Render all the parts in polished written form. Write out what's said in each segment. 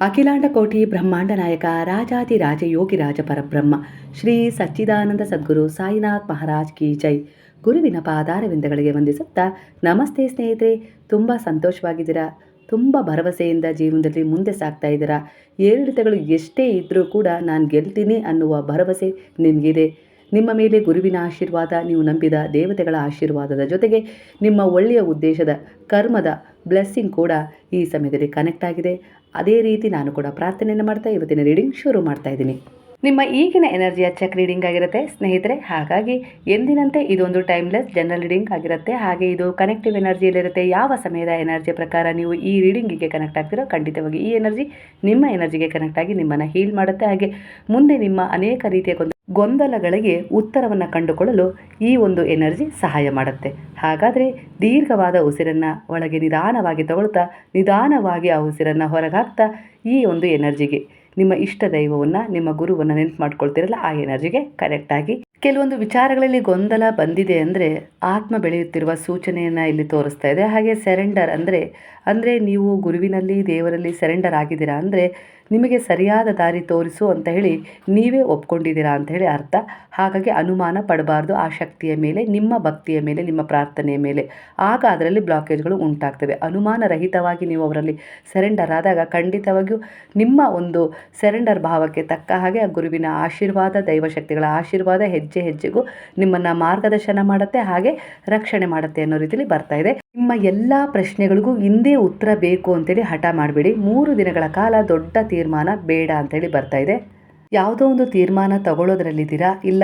ಅಖಿಲಾಂಡ ಕೋಟಿ ಬ್ರಹ್ಮಾಂಡ ನಾಯಕ ರಾಜಾದಿರಾಜ ಯೋಗಿರಾಜ ಪರಬ್ರಹ್ಮ ಶ್ರೀ ಸಚ್ಚಿದಾನಂದ ಸದ್ಗುರು ಸಾಯಿನಾಥ್ ಮಹಾರಾಜ್ ಕಿ ಜೈ. ಗುರುವಿನ ಪಾದಾರವಿಂದಗಳಿಗೆ ವಂದಿಸುತ್ತಾ ನಮಸ್ತೆ ಸ್ನೇಹಿತರೆ. ತುಂಬ ಸಂತೋಷವಾಗಿದ್ದೀರಾ, ತುಂಬ ಭರವಸೆಯಿಂದ ಜೀವನದಲ್ಲಿ ಮುಂದೆ ಸಾಗ್ತಾ ಇದ್ದೀರಾ. ಏರಿಳಿತಗಳು ಎಷ್ಟೇ ಇದ್ದರೂ ಕೂಡ ನಾನು ಗೆಲ್ತೀನಿ ಅನ್ನುವ ಭರವಸೆ ನಿಮಗಿದೆ. ನಿಮ್ಮ ಮೇಲೆ ಗುರುವಿನ ಆಶೀರ್ವಾದ, ನೀವು ನಂಬಿದ ದೇವತೆಗಳ ಆಶೀರ್ವಾದದ ಜೊತೆಗೆ ನಿಮ್ಮ ಒಳ್ಳೆಯ ಉದ್ದೇಶದ ಕರ್ಮದ ಬ್ಲೆಸ್ಸಿಂಗ್ ಕೂಡ ಈ ಸಮಯದಲ್ಲಿ ಕನೆಕ್ಟ್ ಆಗಿದೆ. ಅದೇ ರೀತಿ ನಾನು ಕೂಡ ಪ್ರಾರ್ಥನೆಯನ್ನು ಮಾಡ್ತಾ ಇವತ್ತಿನ ರೀಡಿಂಗ್ ಶುರು ಮಾಡ್ತಾ ಇದ್ದೀನಿ. ನಿಮ್ಮ ಈಗಿನ ಎನರ್ಜಿಯ ಚೆಕ್ ರೀಡಿಂಗ್ ಆಗಿರುತ್ತೆ ಸ್ನೇಹಿತರೆ. ಹಾಗಾಗಿ ಎಂದಿನಂತೆ ಇದೊಂದು ಟೈಮ್ಲೆಸ್ ಜನರಲ್ ರೀಡಿಂಗ್ ಆಗಿರುತ್ತೆ. ಹಾಗೆ ಇದು ಕನೆಕ್ಟಿವ್ ಎನರ್ಜಿಯಲ್ಲಿರುತ್ತೆ. ಯಾವ ಸಮಯದ ಎನರ್ಜಿಯ ಪ್ರಕಾರ ನೀವು ಈ ರೀಡಿಂಗಿಗೆ ಕನೆಕ್ಟ್ ಆಗ್ತೀರೋ ಖಂಡಿತವಾಗಿ ಈ ಎನರ್ಜಿ ನಿಮ್ಮ ಎನರ್ಜಿಗೆ ಕನೆಕ್ಟ್ ಆಗಿ ನಿಮ್ಮನ್ನು ಹೀಲ್ ಮಾಡುತ್ತೆ. ಹಾಗೆ ಮುಂದೆ ನಿಮ್ಮ ಅನೇಕ ರೀತಿಯ ಗೊಂದಲಗಳಿಗೆ ಉತ್ತರವನ್ನು ಕಂಡುಕೊಳ್ಳಲು ಈ ಒಂದು ಎನರ್ಜಿ ಸಹಾಯ ಮಾಡುತ್ತೆ. ಹಾಗಾದರೆ ದೀರ್ಘವಾದ ಉಸಿರನ್ನು ಒಳಗೆ ನಿಧಾನವಾಗಿ ತಗೊಳ್ತಾ ನಿಧಾನವಾಗಿ ಆ ಉಸಿರನ್ನು ಹೊರಗಾಗ್ತಾ ಈ ಒಂದು ಎನರ್ಜಿಗೆ ನಿಮ್ಮ ಇಷ್ಟ ದೈವವನ್ನು, ನಿಮ್ಮ ಗುರುವನ್ನು ನೆನಪು ಮಾಡ್ಕೊಳ್ತಿರಲ್ಲ, ಆ ಎನರ್ಜಿಗೆ ಕನೆಕ್ಟ್ ಆಗಿ. ಕೆಲವೊಂದು ವಿಚಾರಗಳಲ್ಲಿ ಗೊಂದಲ ಬಂದಿದೆ ಅಂದರೆ ಆತ್ಮ ಬೆಳೆಯುತ್ತಿರುವ ಸೂಚನೆಯನ್ನು ಇಲ್ಲಿ ತೋರಿಸ್ತಾ ಇದೆ. ಹಾಗೆ ಸೆರೆಂಡರ್ ಅಂದರೆ ನೀವು ಗುರುವಿನಲ್ಲಿ ದೇವರಲ್ಲಿ ಸೆರೆಂಡರ್ ಆಗಿದ್ದೀರಾ ಅಂದರೆ ನಿಮಗೆ ಸರಿಯಾದ ದಾರಿ ತೋರಿಸು ಅಂತ ಹೇಳಿ ನೀವೇ ಒಪ್ಕೊಂಡಿದ್ದೀರಾ ಅಂತ ಹೇಳಿ ಅರ್ಥ. ಹಾಗಾಗಿ ಅನುಮಾನ ಪಡಬಾರ್ದು ಆ ಶಕ್ತಿಯ ಮೇಲೆ, ನಿಮ್ಮ ಭಕ್ತಿಯ ಮೇಲೆ, ನಿಮ್ಮ ಪ್ರಾರ್ಥನೆಯ ಮೇಲೆ. ಆಗ ಅದರಲ್ಲಿ ಬ್ಲಾಕೇಜ್ಗಳು ಉಂಟಾಗ್ತವೆ. ಅನುಮಾನರಹಿತವಾಗಿ ನೀವು ಅವರಲ್ಲಿ ಸೆರೆಂಡರ್ ಆದಾಗ ಖಂಡಿತವಾಗಿಯೂ ನಿಮ್ಮ ಒಂದು ಸೆರೆಂಡರ್ ಭಾವಕ್ಕೆ ತಕ್ಕ ಹಾಗೆ ಆ ಗುರುವಿನ ಆಶೀರ್ವಾದ, ದೈವಶಕ್ತಿಗಳ ಆಶೀರ್ವಾದ ಹೆಜ್ಜೆ ಹೆಜ್ಜೆಗೂ ನಿಮ್ಮನ್ನು ಮಾರ್ಗದರ್ಶನ ಮಾಡುತ್ತೆ, ಹಾಗೆ ರಕ್ಷಣೆ ಮಾಡುತ್ತೆ ಅನ್ನೋ ರೀತಿಯಲ್ಲಿ ಬರ್ತಾ ಇದೆ. ನಿಮ್ಮ ಎಲ್ಲ ಪ್ರಶ್ನೆಗಳಿಗೂ ಹಿಂದೆ ಉತ್ತರ ಬೇಕು ಅಂತೇಳಿ ಹಠ ಮಾಡಬೇಡಿ. 3 ದಿನಗಳ ಕಾಲ ದೊಡ್ಡ ತೀರ್ಮಾನ ಬೇಡ ಅಂತೇಳಿ ಬರ್ತಾ ಇದೆ. ಯಾವುದೋ ಒಂದು ತೀರ್ಮಾನ ತಗೊಳ್ಳೋದ್ರಲ್ಲಿದ್ದೀರಾ, ಇಲ್ಲ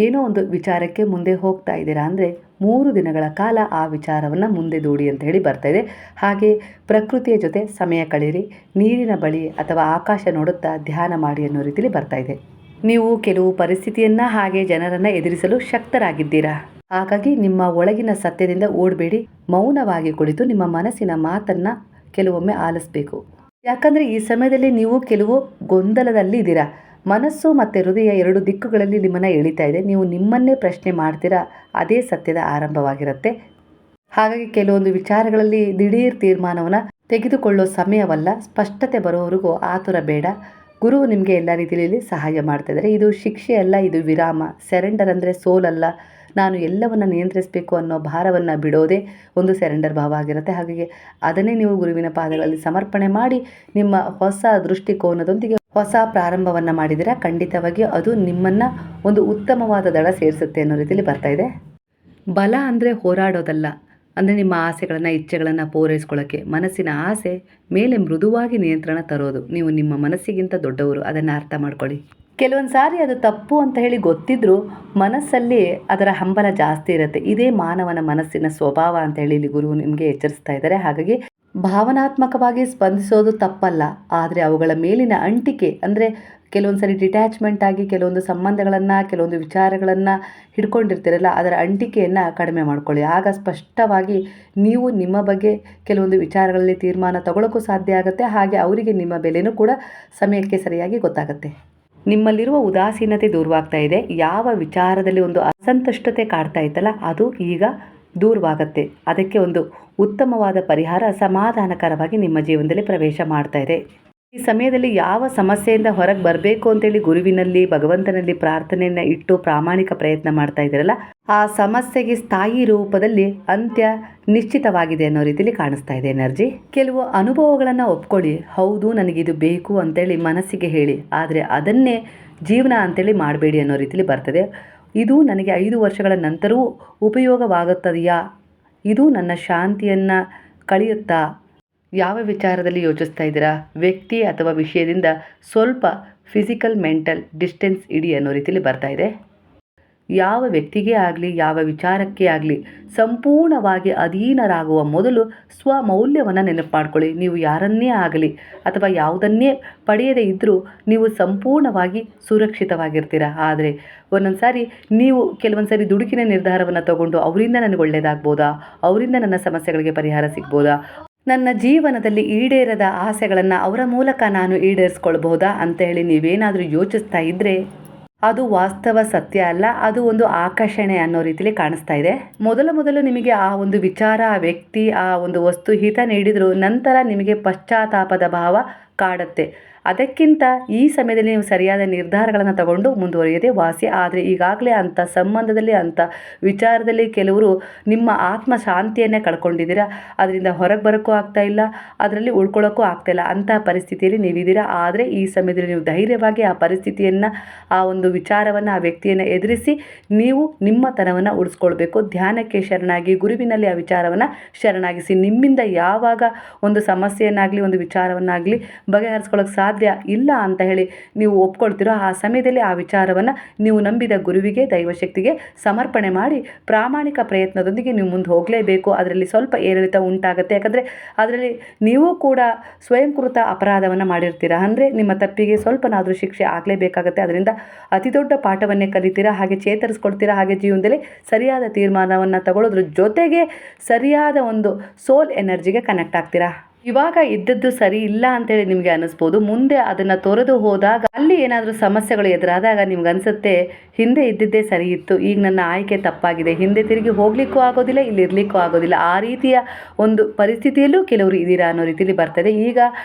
ಏನೋ ಒಂದು ವಿಚಾರಕ್ಕೆ ಮುಂದೆ ಹೋಗ್ತಾ ಇದ್ದೀರಾ ಅಂದರೆ 3 ದಿನಗಳ ಕಾಲ ಆ ವಿಚಾರವನ್ನು ಮುಂದೆ ದೂಡಿ ಅಂತ ಹೇಳಿ ಬರ್ತಾ ಇದೆ. ಹಾಗೆ ಪ್ರಕೃತಿಯ ಜೊತೆ ಸಮಯ ಕಳೀರಿ, ನೀರಿನ ಬಳಿ ಅಥವಾ ಆಕಾಶ ನೋಡುತ್ತಾ ಧ್ಯಾನ ಮಾಡಿ ಅನ್ನೋ ರೀತಿಯಲ್ಲಿ ಬರ್ತಾ ಇದೆ. ನೀವು ಕೆಲವು ಪರಿಸ್ಥಿತಿಯನ್ನು ಹಾಗೆ ಜನರನ್ನು ಎದುರಿಸಲು ಶಕ್ತರಾಗಿದ್ದೀರಾ. ಹಾಗಾಗಿ ನಿಮ್ಮ ಒಳಗಿನ ಸತ್ಯದಿಂದ ಓಡಬೇಡಿ. ಮೌನವಾಗಿ ಕುಳಿತು ನಿಮ್ಮ ಮನಸ್ಸಿನ ಮಾತನ್ನು ಕೆಲವೊಮ್ಮೆ ಆಲಿಸಬೇಕು. ಯಾಕಂದರೆ ಈ ಸಮಯದಲ್ಲಿ ನೀವು ಕೆಲವು ಗೊಂದಲದಲ್ಲಿ ಇದ್ದೀರಾ. ಮನಸ್ಸು ಮತ್ತು ಹೃದಯ 2 ದಿಕ್ಕುಗಳಲ್ಲಿ ನಿಮ್ಮನ್ನು ಎಳಿತಾ ಇದೆ. ನೀವು ನಿಮ್ಮನ್ನೇ ಪ್ರಶ್ನೆ ಮಾಡ್ತೀರಾ, ಅದೇ ಸತ್ಯದ ಆರಂಭವಾಗಿರುತ್ತೆ. ಹಾಗಾಗಿ ಕೆಲವೊಂದು ವಿಚಾರಗಳಲ್ಲಿ ದಿಢೀರ್ ತೀರ್ಮಾನವನ್ನು ತೆಗೆದುಕೊಳ್ಳೋ ಸಮಯವಲ್ಲ. ಸ್ಪಷ್ಟತೆ ಬರೋವರೆಗೂ ಆತುರ ಬೇಡ. ಗುರು ನಿಮಗೆ ಎಲ್ಲ ರೀತಿಯಲ್ಲಿ ಸಹಾಯ ಮಾಡ್ತಾ ಇದ್ದಾರೆ. ಇದು ಶಿಕ್ಷೆ ಅಲ್ಲ, ಇದು ವಿರಾಮ. ಸೆರೆಂಡರ್ ಅಂದರೆ ಸೋಲಲ್ಲ. ನಾನು ಎಲ್ಲವನ್ನು ನಿಯಂತ್ರಿಸಬೇಕು ಅನ್ನೋ ಭಾರವನ್ನು ಬಿಡೋದೇ ಒಂದು ಸೆರೆಂಡರ್ ಭಾವ ಆಗಿರುತ್ತೆ. ಹಾಗಾಗಿ ಅದನ್ನೇ ನೀವು ಗುರುವಿನ ಪಾದಗಳಲ್ಲಿ ಸಮರ್ಪಣೆ ಮಾಡಿ ನಿಮ್ಮ ಹೊಸ ದೃಷ್ಟಿಕೋನದೊಂದಿಗೆ ಹೊಸ ಪ್ರಾರಂಭವನ್ನು ಮಾಡಿದರೆ ಖಂಡಿತವಾಗಿಯೂ ಅದು ನಿಮ್ಮನ್ನು ಒಂದು ಉತ್ತಮವಾದ ದಳ ಸೇರಿಸುತ್ತೆ ಅನ್ನೋ ರೀತಿಯಲ್ಲಿ ಬರ್ತಾ ಇದೆ. ಬಲ ಅಂದರೆ ಹೋರಾಡೋದಲ್ಲ, ಅಂದರೆ ನಿಮ್ಮ ಆಸೆಗಳನ್ನು, ಇಚ್ಛೆಗಳನ್ನು ಪೂರೈಸ್ಕೊಳ್ಳೋಕ್ಕೆ ಮನಸ್ಸಿನ ಆಸೆ ಮೇಲೆ ಮೃದುವಾಗಿ ನಿಯಂತ್ರಣ ತರೋದು. ನೀವು ನಿಮ್ಮ ಮನಸ್ಸಿಗಿಂತ ದೊಡ್ಡವರು, ಅದನ್ನು ಅರ್ಥ ಮಾಡ್ಕೊಳ್ಳಿ. ಕೆಲವೊಂದು ಸಾರಿ ಅದು ತಪ್ಪು ಅಂತ ಹೇಳಿ ಗೊತ್ತಿದ್ರೂ ಮನಸ್ಸಲ್ಲಿ ಅದರ ಹಂಬಲ ಜಾಸ್ತಿ ಇರುತ್ತೆ. ಇದೇ ಮಾನವನ ಮನಸ್ಸಿನ ಸ್ವಭಾವ ಅಂತ ಹೇಳಿ ಇಲ್ಲಿ ಗುರು ನಿಮಗೆ ಎಚ್ಚರಿಸ್ತಾ ಇದ್ದಾರೆ. ಹಾಗಾಗಿ ಭಾವನಾತ್ಮಕವಾಗಿ ಸ್ಪಂದಿಸೋದು ತಪ್ಪಲ್ಲ, ಆದರೆ ಅವುಗಳ ಮೇಲಿನ ಅಂಟಿಕೆ ಅಂದರೆ ಕೆಲವೊಂದು ಸರಿ ಡಿಟ್ಯಾಚ್ಮೆಂಟ್ ಆಗಿ ಕೆಲವೊಂದು ಸಂಬಂಧಗಳನ್ನು, ಕೆಲವೊಂದು ವಿಚಾರಗಳನ್ನು ಹಿಡ್ಕೊಂಡಿರ್ತೀರಲ್ಲ, ಅದರ ಅಂಟಿಕೆಯನ್ನು ಕಡಿಮೆ ಮಾಡ್ಕೊಳ್ಳಿ. ಆಗ ಸ್ಪಷ್ಟವಾಗಿ ನೀವು ನಿಮ್ಮ ಬಗ್ಗೆ ಕೆಲವೊಂದು ವಿಚಾರಗಳಲ್ಲಿ ತೀರ್ಮಾನ ತಗೊಳ್ಳೋಕ್ಕೂ ಸಾಧ್ಯ ಆಗುತ್ತೆ. ಹಾಗೆ ಅವರಿಗೆ ನಿಮ್ಮ ಬೆಲೆನೂ ಕೂಡ ಸಮಯಕ್ಕೆ ಸರಿಯಾಗಿ ಗೊತ್ತಾಗುತ್ತೆ. ನಿಮ್ಮಲ್ಲಿರುವ ಉದಾಸೀನತೆ ದೂರವಾಗ್ತಾ ಇದೆ. ಯಾವ ವಿಚಾರದಲ್ಲಿ ಒಂದು ಅಸಂತುಷ್ಟತೆ ಕಾಡ್ತಾ ಇತ್ತಲ್ಲ, ಅದು ಈಗ ದೂರವಾಗುತ್ತೆ. ಅದಕ್ಕೆ ಒಂದು ಉತ್ತಮವಾದ ಪರಿಹಾರ ಸಮಾಧಾನಕರವಾಗಿ ನಿಮ್ಮ ಜೀವನದಲ್ಲಿ ಪ್ರವೇಶ ಮಾಡ್ತಾ ಇದೆ. ಈ ಸಮಯದಲ್ಲಿ ಯಾವ ಸಮಸ್ಯೆಯಿಂದ ಹೊರಗೆ ಬರಬೇಕು ಅಂತೇಳಿ ಗುರುವಿನಲ್ಲಿ, ಭಗವಂತನಲ್ಲಿ ಪ್ರಾರ್ಥನೆಯನ್ನು ಇಟ್ಟು ಪ್ರಾಮಾಣಿಕ ಪ್ರಯತ್ನ ಮಾಡ್ತಾ ಇದ್ದೀರಲ್ಲ, ಆ ಸಮಸ್ಯೆಗೆ ಸ್ಥಾಯಿ ರೂಪದಲ್ಲಿ ಅಂತ್ಯ ನಿಶ್ಚಿತವಾಗಿದೆ ಅನ್ನೋ ರೀತಿಯಲ್ಲಿ ಕಾಣಿಸ್ತಾ ಇದೆ ಎನರ್ಜಿ. ಕೆಲವು ಅನುಭವಗಳನ್ನು ಒಪ್ಕೊಳ್ಳಿ. ಹೌದು, ನನಗಿದು ಬೇಕು ಅಂತೇಳಿ ಮನಸ್ಸಿಗೆ ಹೇಳಿ, ಆದರೆ ಅದನ್ನೇ ಜೀವನ ಅಂತೇಳಿ ಮಾಡಬೇಡಿ ಅನ್ನೋ ರೀತಿಯಲ್ಲಿ ಬರ್ತದೆ. ಇದು ನನಗೆ 5 ವರ್ಷಗಳ ನಂತರವೂ ಉಪಯೋಗವಾಗುತ್ತದೆಯಾ? ಇದು ನನ್ನ ಶಾಂತಿಯನ್ನು ಕಳೆಯುತ್ತಾ? ಯಾವ ವಿಚಾರದಲ್ಲಿ ಯೋಚಿಸ್ತಾ ಇದ್ದೀರಾ? ವ್ಯಕ್ತಿ ಅಥವಾ ವಿಷಯದಿಂದ ಸ್ವಲ್ಪ ಫಿಸಿಕಲ್ ಮೆಂಟಲ್ ಡಿಸ್ಟೆನ್ಸ್ ಇಡಿ ಅನ್ನೋ ರೀತಿಯಲ್ಲಿ ಬರ್ತಾ ಇದೆ. ಯಾವ ವ್ಯಕ್ತಿಗೆ ಆಗಲಿ, ಯಾವ ವಿಚಾರಕ್ಕೆ ಆಗಲಿ ಸಂಪೂರ್ಣವಾಗಿ ಅಧೀನರಾಗುವ ಮೊದಲು ಸ್ವಮೌಲ್ಯವನ್ನು ನೆನಪು ಮಾಡ್ಕೊಳ್ಳಿ. ನೀವು ಯಾರನ್ನೇ ಆಗಲಿ ಅಥವಾ ಯಾವುದನ್ನೇ ಪಡೆಯದೇ ಇದ್ದರೂ ನೀವು ಸಂಪೂರ್ಣವಾಗಿ ಸುರಕ್ಷಿತವಾಗಿರ್ತೀರ. ಆದರೆ ಒಂದೊಂದು ಸಾರಿ ನೀವು ಕೆಲವೊಂದು ಸಾರಿ ದುಡುಕಿನ ನಿರ್ಧಾರವನ್ನು ತಗೊಂಡು ಅವರಿಂದ ನನಗೆ ಒಳ್ಳೆಯದಾಗ್ಬೋದಾ, ಅವರಿಂದ ನನ್ನ ಸಮಸ್ಯೆಗಳಿಗೆ ಪರಿಹಾರ ಸಿಗ್ಬೋದಾ, ನನ್ನ ಜೀವನದಲ್ಲಿ ಈಡೇರದ ಆಸೆಗಳನ್ನು ಅವರ ಮೂಲಕ ನಾನು ಈಡೇರಿಸ್ಕೊಳ್ಬಹುದಾ ಅಂತ ಹೇಳಿ ನೀವೇನಾದರೂ ಯೋಚಿಸ್ತಾ ಇದ್ದರೆ ಅದು ವಾಸ್ತವ ಸತ್ಯ ಅಲ್ಲ, ಅದು ಒಂದು ಆಕರ್ಷಣೆ ಅನ್ನೋ ರೀತಿಯಲ್ಲಿ ಕಾಣಿಸ್ತಾ ಇದೆ. ಮೊದಲು ನಿಮಗೆ ಆ ಒಂದು ವಿಚಾರ, ಆ ವ್ಯಕ್ತಿ, ಆ ಒಂದು ವಸ್ತು ಹಿತ ನೀಡಿದ್ರು ನಂತರ ನಿಮಗೆ ಪಶ್ಚಾತ್ತಾಪದ ಭಾವ ಕಾಡುತ್ತೆ. ಅದಕ್ಕಿಂತ ಈ ಸಮಯದಲ್ಲಿ ನೀವು ಸರಿಯಾದ ನಿರ್ಧಾರಗಳನ್ನು ತಗೊಂಡು ಮುಂದುವರಿಯೋದೇ ವಾಸಿ. ಆದರೆ ಈಗಾಗಲೇ ಅಂಥ ಸಂಬಂಧದಲ್ಲಿ, ಅಂಥ ವಿಚಾರದಲ್ಲಿ ಕೆಲವರು ನಿಮ್ಮ ಆತ್ಮ ಶಾಂತಿಯನ್ನೇ ಕಳ್ಕೊಂಡಿದ್ದೀರಾ. ಅದರಿಂದ ಹೊರಗೆ ಬರೋಕ್ಕೂ ಆಗ್ತಾಯಿಲ್ಲ, ಅದರಲ್ಲಿ ಉಳ್ಕೊಳ್ಳೋಕ್ಕೂ ಆಗ್ತಾಯಿಲ್ಲ. ಅಂತಹ ಪರಿಸ್ಥಿತಿಯಲ್ಲಿ ನೀವಿದ್ದೀರಾ. ಆದರೆ ಈ ಸಮಯದಲ್ಲಿ ನೀವು ಧೈರ್ಯವಾಗಿ ಆ ಪರಿಸ್ಥಿತಿಯನ್ನು, ಆ ಒಂದು ವಿಚಾರವನ್ನು, ಆ ವ್ಯಕ್ತಿಯನ್ನು ಎದುರಿಸಿ ನೀವು ನಿಮ್ಮ ತನವನ್ನು ಉಳಿಸ್ಕೊಳ್ಬೇಕು. ಧ್ಯಾನಕ್ಕೆ ಶರಣಾಗಿ, ಗುರುವಿನಲ್ಲಿ ಆ ವಿಚಾರವನ್ನು ಶರಣಾಗಿಸಿ. ನಿಮ್ಮಿಂದ ಯಾವಾಗ ಒಂದು ಸಮಸ್ಯೆಯನ್ನಾಗಲಿ, ಒಂದು ವಿಚಾರವನ್ನಾಗಲಿ ಬಗೆಹರಿಸ್ಕೊಳ್ಳೋಕೆ ಸಾಧ್ಯ ಇಲ್ಲ ಅಂತ ಹೇಳಿ ನೀವು ಒಪ್ಕೊಳ್ತೀರೋ, ಆ ಸಮಯದಲ್ಲಿ ಆ ವಿಚಾರವನ್ನು ನೀವು ನಂಬಿದ ಗುರುವಿಗೆ, ದೈವಶಕ್ತಿಗೆ ಸಮರ್ಪಣೆ ಮಾಡಿ ಪ್ರಾಮಾಣಿಕ ಪ್ರಯತ್ನದೊಂದಿಗೆ ನೀವು ಮುಂದೆ ಹೋಗಲೇಬೇಕು. ಅದರಲ್ಲಿ ಸ್ವಲ್ಪ ಏರಿಳಿತ ಉಂಟಾಗುತ್ತೆ. ಯಾಕಂದರೆ ಅದರಲ್ಲಿ ನೀವು ಕೂಡ ಸ್ವಯಂಕೃತ ಅಪರಾಧವನ್ನು ಮಾಡಿರ್ತೀರ. ಅಂದರೆ ನಿಮ್ಮ ತಪ್ಪಿಗೆ ಸ್ವಲ್ಪನಾದರೂ ಶಿಕ್ಷೆ ಆಗಲೇಬೇಕಾಗತ್ತೆ. ಅದರಿಂದ ಅತಿ ದೊಡ್ಡ ಪಾಠವನ್ನೇ ಕಲಿತೀರಾ, ಹಾಗೆ ಚೇತರಿಸ್ಕೊಳ್ತೀರಾ. ಹಾಗೆ ಜೀವನದಲ್ಲಿ ಸರಿಯಾದ ತೀರ್ಮಾನವನ್ನು ತಗೊಳ್ಳೋದ್ರ ಜೊತೆಗೆ ಸರಿಯಾದ ಒಂದು ಸೋಲ್ ಎನರ್ಜಿಗೆ ಕನೆಕ್ಟ್ ಆಗ್ತೀರಾ. ಇವಾಗ ಇದ್ದದ್ದು ಸರಿ ಇಲ್ಲ ಅಂತೇಳಿ ನಿಮಗೆ ಅನ್ನಿಸ್ಬೋದು. ಮುಂದೆ ಅದನ್ನು ತೊರೆದು ಹೋದಾಗ ಅಲ್ಲಿ ಏನಾದರೂ ಸಮಸ್ಯೆಗಳು ಎದುರಾದಾಗ ನಿಮ್ಗೆ ಅನಿಸುತ್ತೆ, ಹಿಂದೆ ಇದ್ದಿದ್ದೇ ಸರಿ ಇತ್ತು, ಈಗ ನನ್ನ ಆಯ್ಕೆ ತಪ್ಪಾಗಿದೆ, ಹಿಂದೆ ತಿರುಗಿ ಹೋಗ್ಲಿಕ್ಕೂ ಆಗೋದಿಲ್ಲ, ಇಲ್ಲಿ ಇರಲಿಕ್ಕೂ ಆಗೋದಿಲ್ಲ. ಆ ರೀತಿಯ ಒಂದು ಪರಿಸ್ಥಿತಿಯಲ್ಲೂ ಕೆಲವರು ಇದ್ದೀರಾ ಅನ್ನೋ ರೀತಿಯಲ್ಲಿ ಬರ್ತದೆ. ಈಗ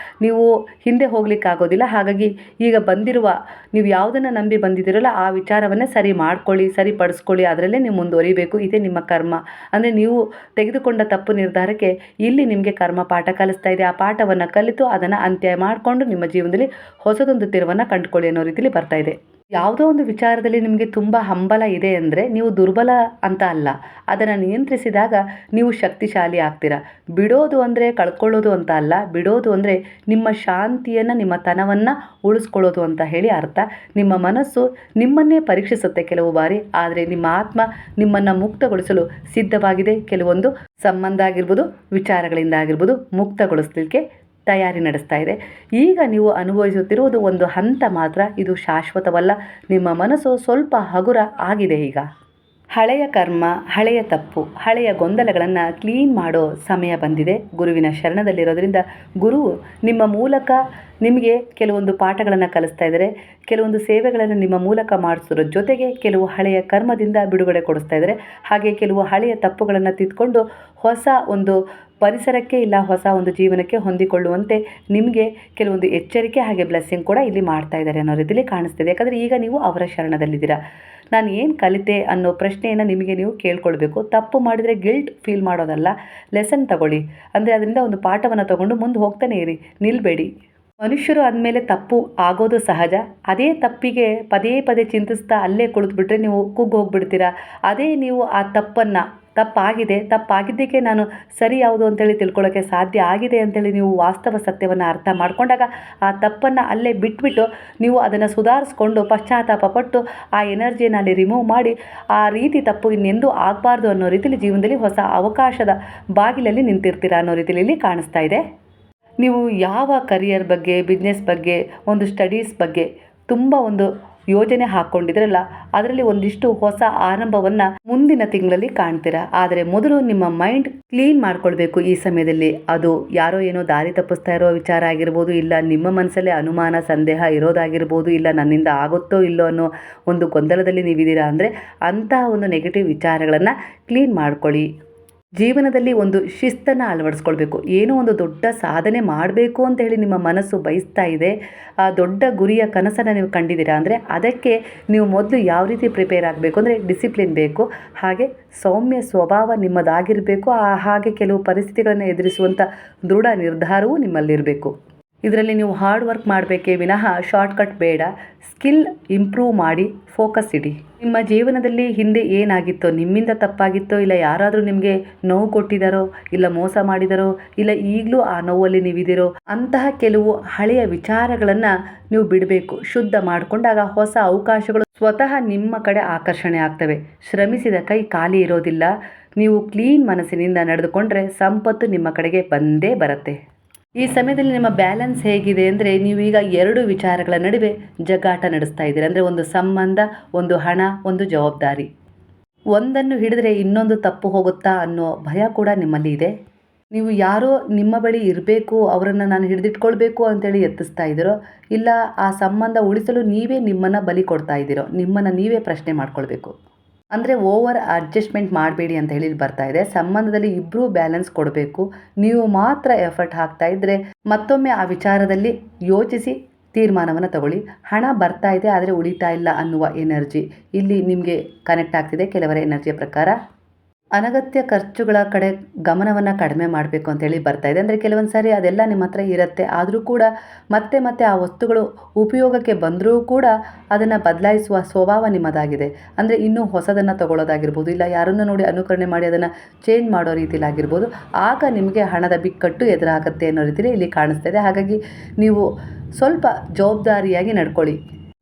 ನೀವು ಹಿಂದೆ ಹೋಗ್ಲಿಕ್ಕಾಗೋದಿಲ್ಲ. ಹಾಗಾಗಿ ಈಗ ಬಂದಿರುವ, ನೀವು ಯಾವುದನ್ನು ನಂಬಿ ಬಂದಿದ್ದೀರಲ್ಲ ಆ ವಿಚಾರವನ್ನೇ ಸರಿ ಮಾಡ್ಕೊಳ್ಳಿ, ಸರಿಪಡಿಸ್ಕೊಳ್ಳಿ. ಅದರಲ್ಲೇ ನೀವು ಮುಂದುವರಿಬೇಕು. ಇದೇ ನಿಮ್ಮ ಕರ್ಮ. ಅಂದರೆ ನೀವು ತೆಗೆದುಕೊಂಡ ತಪ್ಪು ನಿರ್ಧಾರಕ್ಕೆ ಇಲ್ಲಿ ನಿಮಗೆ ಕರ್ಮ ಪಾಠ ಕಲಿಸ್ತಾ ಇದೆ. ಆ ಪಾಠವನ್ನು ಕಲಿತು ಅದನ್ನು ಅಂತ್ಯ ಮಾಡಿಕೊಂಡು ನಿಮ್ಮ ಜೀವನದಲ್ಲಿ ಹೊಸದೊಂದು ತಿರುವನ್ನು ಕಂಡುಕೊಳ್ಳಿ ಅನ್ನೋ ರೀತಿಯಲ್ಲಿ ಬರ್ತಾ ಇದೆ. ಯಾವುದೋ ಒಂದು ವಿಚಾರದಲ್ಲಿ ನಿಮಗೆ ತುಂಬ ಹಂಬಲ ಇದೆ ಅಂದರೆ ನೀವು ದುರ್ಬಲ ಅಂತ ಅಲ್ಲ. ಅದನ್ನು ನಿಯಂತ್ರಿಸಿದಾಗ ನೀವು ಶಕ್ತಿಶಾಲಿ ಆಗ್ತೀರಾ. ಬಿಡೋದು ಅಂದರೆ ಕಳ್ಕೊಳ್ಳೋದು ಅಂತ ಅಲ್ಲ. ಬಿಡೋದು ಅಂದರೆ ನಿಮ್ಮ ಶಾಂತಿಯನ್ನು, ನಿಮ್ಮ ತನವನ್ನು ಉಳಿಸ್ಕೊಳ್ಳೋದು ಅಂತ ಹೇಳಿ ಅರ್ಥ. ನಿಮ್ಮ ಮನಸ್ಸು ನಿಮ್ಮನ್ನೇ ಪರೀಕ್ಷಿಸುತ್ತೆ ಕೆಲವು ಬಾರಿ. ಆದರೆ ನಿಮ್ಮ ಆತ್ಮ ನಿಮ್ಮನ್ನು ಮುಕ್ತಗೊಳಿಸಲು ಸಿದ್ಧವಾಗಿದೆ. ಕೆಲವೊಂದು ಸಂಬಂಧ ಆಗಿರ್ಬೋದು, ವಿಚಾರಗಳಿಂದ ಆಗಿರ್ಬೋದು, ಮುಕ್ತಗೊಳಿಸಲಿಕ್ಕೆ ತಯಾರಿ ನಡೆಸ್ತಾ ಇದೆ. ಈಗ ನೀವು ಅನುಭವಿಸುತ್ತಿರುವುದು ಒಂದು ಹಂತ ಮಾತ್ರ. ಇದು ಶಾಶ್ವತವಲ್ಲ. ನಿಮ್ಮ ಮನಸ್ಸು ಸ್ವಲ್ಪ ಹಗುರ ಆಗಿದೆ. ಈಗ ಹಳೆಯ ಕರ್ಮ, ಹಳೆಯ ತಪ್ಪು, ಹಳೆಯ ಗೊಂದಲಗಳನ್ನು ಕ್ಲೀನ್ ಮಾಡೋ ಸಮಯ ಬಂದಿದೆ. ಗುರುವಿನ ಶರಣದಲ್ಲಿರೋದ್ರಿಂದ ಗುರು ನಿಮ್ಮ ಮೂಲಕ ನಿಮಗೆ ಕೆಲವೊಂದು ಪಾಠಗಳನ್ನು ಕಲಿಸ್ತಾ ಇದ್ದಾರೆ. ಕೆಲವೊಂದು ಸೇವೆಗಳನ್ನು ನಿಮ್ಮ ಮೂಲಕ ಮಾಡಿಸೋದ್ರ ಜೊತೆಗೆ ಕೆಲವು ಹಳೆಯ ಕರ್ಮದಿಂದ ಬಿಡುಗಡೆ ಕೊಡಿಸ್ತಾ ಇದ್ದಾರೆ. ಹಾಗೆ ಕೆಲವು ಹಳೆಯ ತಪ್ಪುಗಳನ್ನು ತಿದ್ದುಕೊಂಡು ಹೊಸ ಒಂದು ಪರಿಸರಕ್ಕೆ, ಇಲ್ಲ ಹೊಸ ಒಂದು ಜೀವನಕ್ಕೆ ಹೊಂದಿಕೊಳ್ಳುವಂತೆ ನಿಮಗೆ ಕೆಲವೊಂದು ಎಚ್ಚರಿಕೆ ಹಾಗೆ ಬ್ಲೆಸ್ಸಿಂಗ್ ಕೂಡ ಇಲ್ಲಿ ಮಾಡ್ತಾ ಇದ್ದಾರೆ ಅನ್ನೋ ರೀತಿಯಲ್ಲಿ ಕಾಣಿಸ್ತಿದೆ. ಯಾಕಂದರೆ ಈಗ ನೀವು ಅವರ ಶರಣದಲ್ಲಿದ್ದೀರಾ. ನಾನು ಏನು ಕಲಿತೆ ಅನ್ನೋ ಪ್ರಶ್ನೆಯನ್ನು ನಿಮಗೆ ನೀವು ಕೇಳ್ಕೊಳ್ಬೇಕು. ತಪ್ಪು ಮಾಡಿದರೆ ಗಿಲ್ಟ್ ಫೀಲ್ ಮಾಡೋದಲ್ಲ, ಲೆಸನ್ ತಗೊಳ್ಳಿ. ಅಂದರೆ ಅದರಿಂದ ಒಂದು ಪಾಠವನ್ನು ತಗೊಂಡು ಮುಂದೆ ಹೋಗ್ತಾನೆ ಇರಿ, ನಿಲ್ಲಬೇಡಿ. ಮನುಷ್ಯರು ಆದಮೇಲೆ ತಪ್ಪು ಆಗೋದು ಸಹಜ. ಅದೇ ತಪ್ಪಿಗೆ ಪದೇ ಪದೇ ಚಿಂತಿಸ್ತಾ ಅಲ್ಲೇ ಕುಳಿತುಬಿಟ್ರೆ ನೀವು ಕುಗ್ಗಿ ಹೋಗ್ಬಿಡ್ತೀರಾ. ಅದೇ ನೀವು ಆ ತಪ್ಪಾಗಿದ್ದಕ್ಕೆ ನಾನು ಸರಿ ಯಾವುದು ಅಂತೇಳಿ ತಿಳ್ಕೊಳ್ಳೋಕ್ಕೆ ಸಾಧ್ಯ ಆಗಿದೆ ಅಂತೇಳಿ ನೀವು ವಾಸ್ತವ ಸತ್ಯವನ್ನು ಅರ್ಥ ಮಾಡ್ಕೊಂಡಾಗ ಆ ತಪ್ಪನ್ನು ಅಲ್ಲೇ ಬಿಟ್ಬಿಟ್ಟು ನೀವು ಅದನ್ನು ಸುಧಾರಿಸ್ಕೊಂಡು ಪಶ್ಚಾತ್ತಾಪ ಪಟ್ಟು ಆ ಎನರ್ಜಿಯನ್ನು ಅಲ್ಲಿ ರಿಮೂವ್ ಮಾಡಿ ಆ ರೀತಿ ತಪ್ಪು ಇನ್ನೆಂದೂ ಆಗಬಾರ್ದು ಅನ್ನೋ ರೀತಿಯಲ್ಲಿ ಜೀವನದಲ್ಲಿ ಹೊಸ ಅವಕಾಶದ ಬಾಗಿಲಲ್ಲಿ ನಿಂತಿರ್ತೀರಾ ಅನ್ನೋ ರೀತಿಯಲ್ಲಿ ಕಾಣಿಸ್ತಾ ಇದೆ. ನೀವು ಯಾವ ಕರಿಯರ್ ಬಗ್ಗೆ, ಬಿಸ್ನೆಸ್ ಬಗ್ಗೆ, ಒಂದು ಸ್ಟಡೀಸ್ ಬಗ್ಗೆ ತುಂಬ ಒಂದು ಯೋಜನೆ ಹಾಕ್ಕೊಂಡಿದ್ರಲ್ಲ, ಅದರಲ್ಲಿ ಒಂದಿಷ್ಟು ಹೊಸ ಆರಂಭವನ್ನು ಮುಂದಿನ ತಿಂಗಳಲ್ಲಿ ಕಾಣ್ತೀರಾ. ಆದರೆ ಮೊದಲು ನಿಮ್ಮ ಮೈಂಡ್ ಕ್ಲೀನ್ ಮಾಡ್ಕೊಳ್ಬೇಕು ಈ ಸಮಯದಲ್ಲಿ. ಅದು ಯಾರೋ ಏನೋ ದಾರಿ ತಪ್ಪಿಸ್ತಾ ಇರೋ ವಿಚಾರ ಆಗಿರ್ಬೋದು, ಇಲ್ಲ ನಿಮ್ಮ ಮನಸ್ಸಲ್ಲೇ ಅನುಮಾನ, ಸಂದೇಹ ಇರೋದಾಗಿರ್ಬೋದು, ಇಲ್ಲ ನನ್ನಿಂದ ಆಗುತ್ತೋ ಇಲ್ಲೋ ಅನ್ನೋ ಒಂದು ಗೊಂದಲದಲ್ಲಿ ನೀವಿದ್ದೀರಾ ಅಂದರೆ ಅಂತಹ ಒಂದು ನೆಗೆಟಿವ್ ವಿಚಾರಗಳನ್ನು ಕ್ಲೀನ್ ಮಾಡ್ಕೊಳ್ಳಿ. ಜೀವನದಲ್ಲಿ ಒಂದು ಶಿಸ್ತನ್ನು ಅಳವಡಿಸ್ಕೊಳ್ಬೇಕು. ಏನೋ ಒಂದು ದೊಡ್ಡ ಸಾಧನೆ ಮಾಡಬೇಕು ಅಂತ ಹೇಳಿ ನಿಮ್ಮ ಮನಸ್ಸು ಬಯಸ್ತಾ ಇದೆ, ಆ ದೊಡ್ಡ ಗುರಿಯ ಕನಸನ್ನು ನೀವು ಕಂಡಿದ್ದೀರಾ ಅಂದರೆ ಅದಕ್ಕೆ ನೀವು ಮೊದಲು ಯಾವ ರೀತಿ ಪ್ರಿಪೇರ್ ಆಗಬೇಕು ಅಂದರೆ ಡಿಸಿಪ್ಲಿನ್ ಬೇಕು, ಹಾಗೆ ಸೌಮ್ಯ ಸ್ವಭಾವ ನಿಮ್ಮದಾಗಿರಬೇಕು, ಹಾಗೆ ಕೆಲವು ಪರಿಸ್ಥಿತಿಗಳನ್ನು ಎದುರಿಸುವಂಥ ದೃಢ ನಿರ್ಧಾರವೂ ನಿಮ್ಮಲ್ಲಿರಬೇಕು. ಇದರಲ್ಲಿ ನೀವು ಹಾರ್ಡ್ ವರ್ಕ್ ಮಾಡಬೇಕೇ ವಿನಃ ಶಾರ್ಟ್ಕಟ್ ಬೇಡ. ಸ್ಕಿಲ್ ಇಂಪ್ರೂವ್ ಮಾಡಿ ಫೋಕಸ್ ಇಡಿ. ನಿಮ್ಮ ಜೀವನದಲ್ಲಿ ಹಿಂದೆ ಏನಾಗಿತ್ತೋ, ನಿಮ್ಮಿಂದ ತಪ್ಪಾಗಿತ್ತೋ, ಇಲ್ಲ ಯಾರಾದರೂ ನಿಮಗೆ ನೋವು ಕೊಟ್ಟಿದ್ದಾರೋ, ಇಲ್ಲ ಮೋಸ ಮಾಡಿದಾರೋ, ಇಲ್ಲ ಈಗಲೂ ಆ ನೋವಲ್ಲಿ ನೀವಿದ್ದೀರೋ, ಅಂತಹ ಕೆಲವು ಹಳೆಯ ವಿಚಾರಗಳನ್ನು ನೀವು ಬಿಡಬೇಕು. ಶುದ್ಧ ಮಾಡಿಕೊಂಡಾಗ ಹೊಸ ಅವಕಾಶಗಳು ಸ್ವತಃ ನಿಮ್ಮ ಕಡೆ ಆಕರ್ಷಣೆ ಆಗ್ತವೆ. ಶ್ರಮಿಸಿದ ಕೈ ಖಾಲಿ ಇರೋದಿಲ್ಲ. ನೀವು ಕ್ಲೀನ್ ಮನಸ್ಸಿನಿಂದ ನಡೆದುಕೊಂಡ್ರೆ ಸಂಪತ್ತು ನಿಮ್ಮ ಕಡೆಗೆ ಬಂದೇ ಬರುತ್ತೆ. ಈ ಸಮಯದಲ್ಲಿ ನಿಮ್ಮ ಬ್ಯಾಲೆನ್ಸ್ ಹೇಗಿದೆ ಅಂದರೆ ನೀವೀಗ ಎರಡು ವಿಚಾರಗಳ ನಡುವೆ ಜಗ್ಗಾಟ ನಡೆಸ್ತಾ ಇದ್ದೀರಿ. ಅಂದರೆ ಒಂದು ಸಂಬಂಧ, ಒಂದು ಹಣ, ಒಂದು ಜವಾಬ್ದಾರಿ. ಒಂದನ್ನು ಹಿಡಿದ್ರೆ ಇನ್ನೊಂದು ತಪ್ಪು ಹೋಗುತ್ತಾ ಅನ್ನೋ ಭಯ ಕೂಡ ನಿಮ್ಮಲ್ಲಿ ಇದೆ. ನೀವು ಯಾರೋ ನಿಮ್ಮ ಬಳಿ ಇರಬೇಕು, ಅವರನ್ನು ನಾನು ಹಿಡಿದಿಟ್ಕೊಳ್ಬೇಕು ಅಂತೇಳಿ ಎತ್ತಿಸ್ತಾ ಇದ್ದೀರೋ, ಇಲ್ಲ ಆ ಸಂಬಂಧ ಉಳಿಸಲು ನೀವೇ ನಿಮ್ಮನ್ನು ಬಲಿ ಕೊಡ್ತಾ ಇದ್ದೀರೋ, ನಿಮ್ಮನ್ನು ನೀವೇ ಪ್ರಶ್ನೆ ಮಾಡ್ಕೊಳ್ಬೇಕು. ಅಂದರೆ ಓವರ್ ಅಡ್ಜಸ್ಟ್ಮೆಂಟ್ ಮಾಡಬೇಡಿ ಅಂತ ಹೇಳಿ ಬರ್ತಾ ಇದೆ. ಸಂಬಂಧದಲ್ಲಿ ಇಬ್ಬರೂ ಬ್ಯಾಲೆನ್ಸ್ ಕೊಡಬೇಕು. ನೀವು ಮಾತ್ರ ಎಫರ್ಟ್ ಹಾಕ್ತಾ ಇದ್ದರೆ ಮತ್ತೊಮ್ಮೆ ಆ ವಿಚಾರದಲ್ಲಿ ಯೋಚಿಸಿ ತೀರ್ಮಾನವನ್ನು ತಗೊಳ್ಳಿ. ಹಣ ಬರ್ತಾ ಇದೆ ಆದರೆ ಉಳಿತಾ ಇಲ್ಲ ಅನ್ನುವ ಎನರ್ಜಿ ಇಲ್ಲಿ ನಿಮಗೆ ಕನೆಕ್ಟ್ ಆಗ್ತಿದೆ ಕೆಲವರ ಎನರ್ಜಿಯ ಪ್ರಕಾರ. ಅನಗತ್ಯ ಖರ್ಚುಗಳ ಕಡೆ ಗಮನವನ್ನು ಕಡಿಮೆ ಮಾಡಬೇಕು ಅಂತೇಳಿ ಬರ್ತಾ ಇದೆ. ಅಂದರೆ ಕೆಲವೊಂದು ಸಾರಿ ಅದೆಲ್ಲ ನಿಮ್ಮ ಹತ್ರ ಇರುತ್ತೆ, ಆದರೂ ಕೂಡ ಮತ್ತೆ ಮತ್ತೆ ಆ ವಸ್ತುಗಳು ಉಪಯೋಗಕ್ಕೆ ಬಂದರೂ ಕೂಡ ಅದನ್ನು ಬದಲಾಯಿಸುವ ಸ್ವಭಾವ ನಿಮ್ಮದಾಗಿದೆ. ಅಂದರೆ ಇನ್ನೂ ಹೊಸದನ್ನು ತಗೊಳ್ಳೋದಾಗಿರ್ಬೋದು, ಇಲ್ಲ ಯಾರನ್ನು ನೋಡಿ ಅನುಕರಣೆ ಮಾಡಿ ಅದನ್ನು ಚೇಂಜ್ ಮಾಡೋ ರೀತಿಲಾಗಿರ್ಬೋದು. ಆಗ ನಿಮಗೆ ಹಣದ ಬಿಕ್ಕಟ್ಟು ಎದುರಾಗುತ್ತೆ ಅನ್ನೋ ರೀತಿಯಲ್ಲಿ ಇಲ್ಲಿ ಕಾಣಿಸ್ತಾ ಇದೆ. ಹಾಗಾಗಿ ನೀವು ಸ್ವಲ್ಪ ಜವಾಬ್ದಾರಿಯಾಗಿ ನಡ್ಕೊಳ್ಳಿ.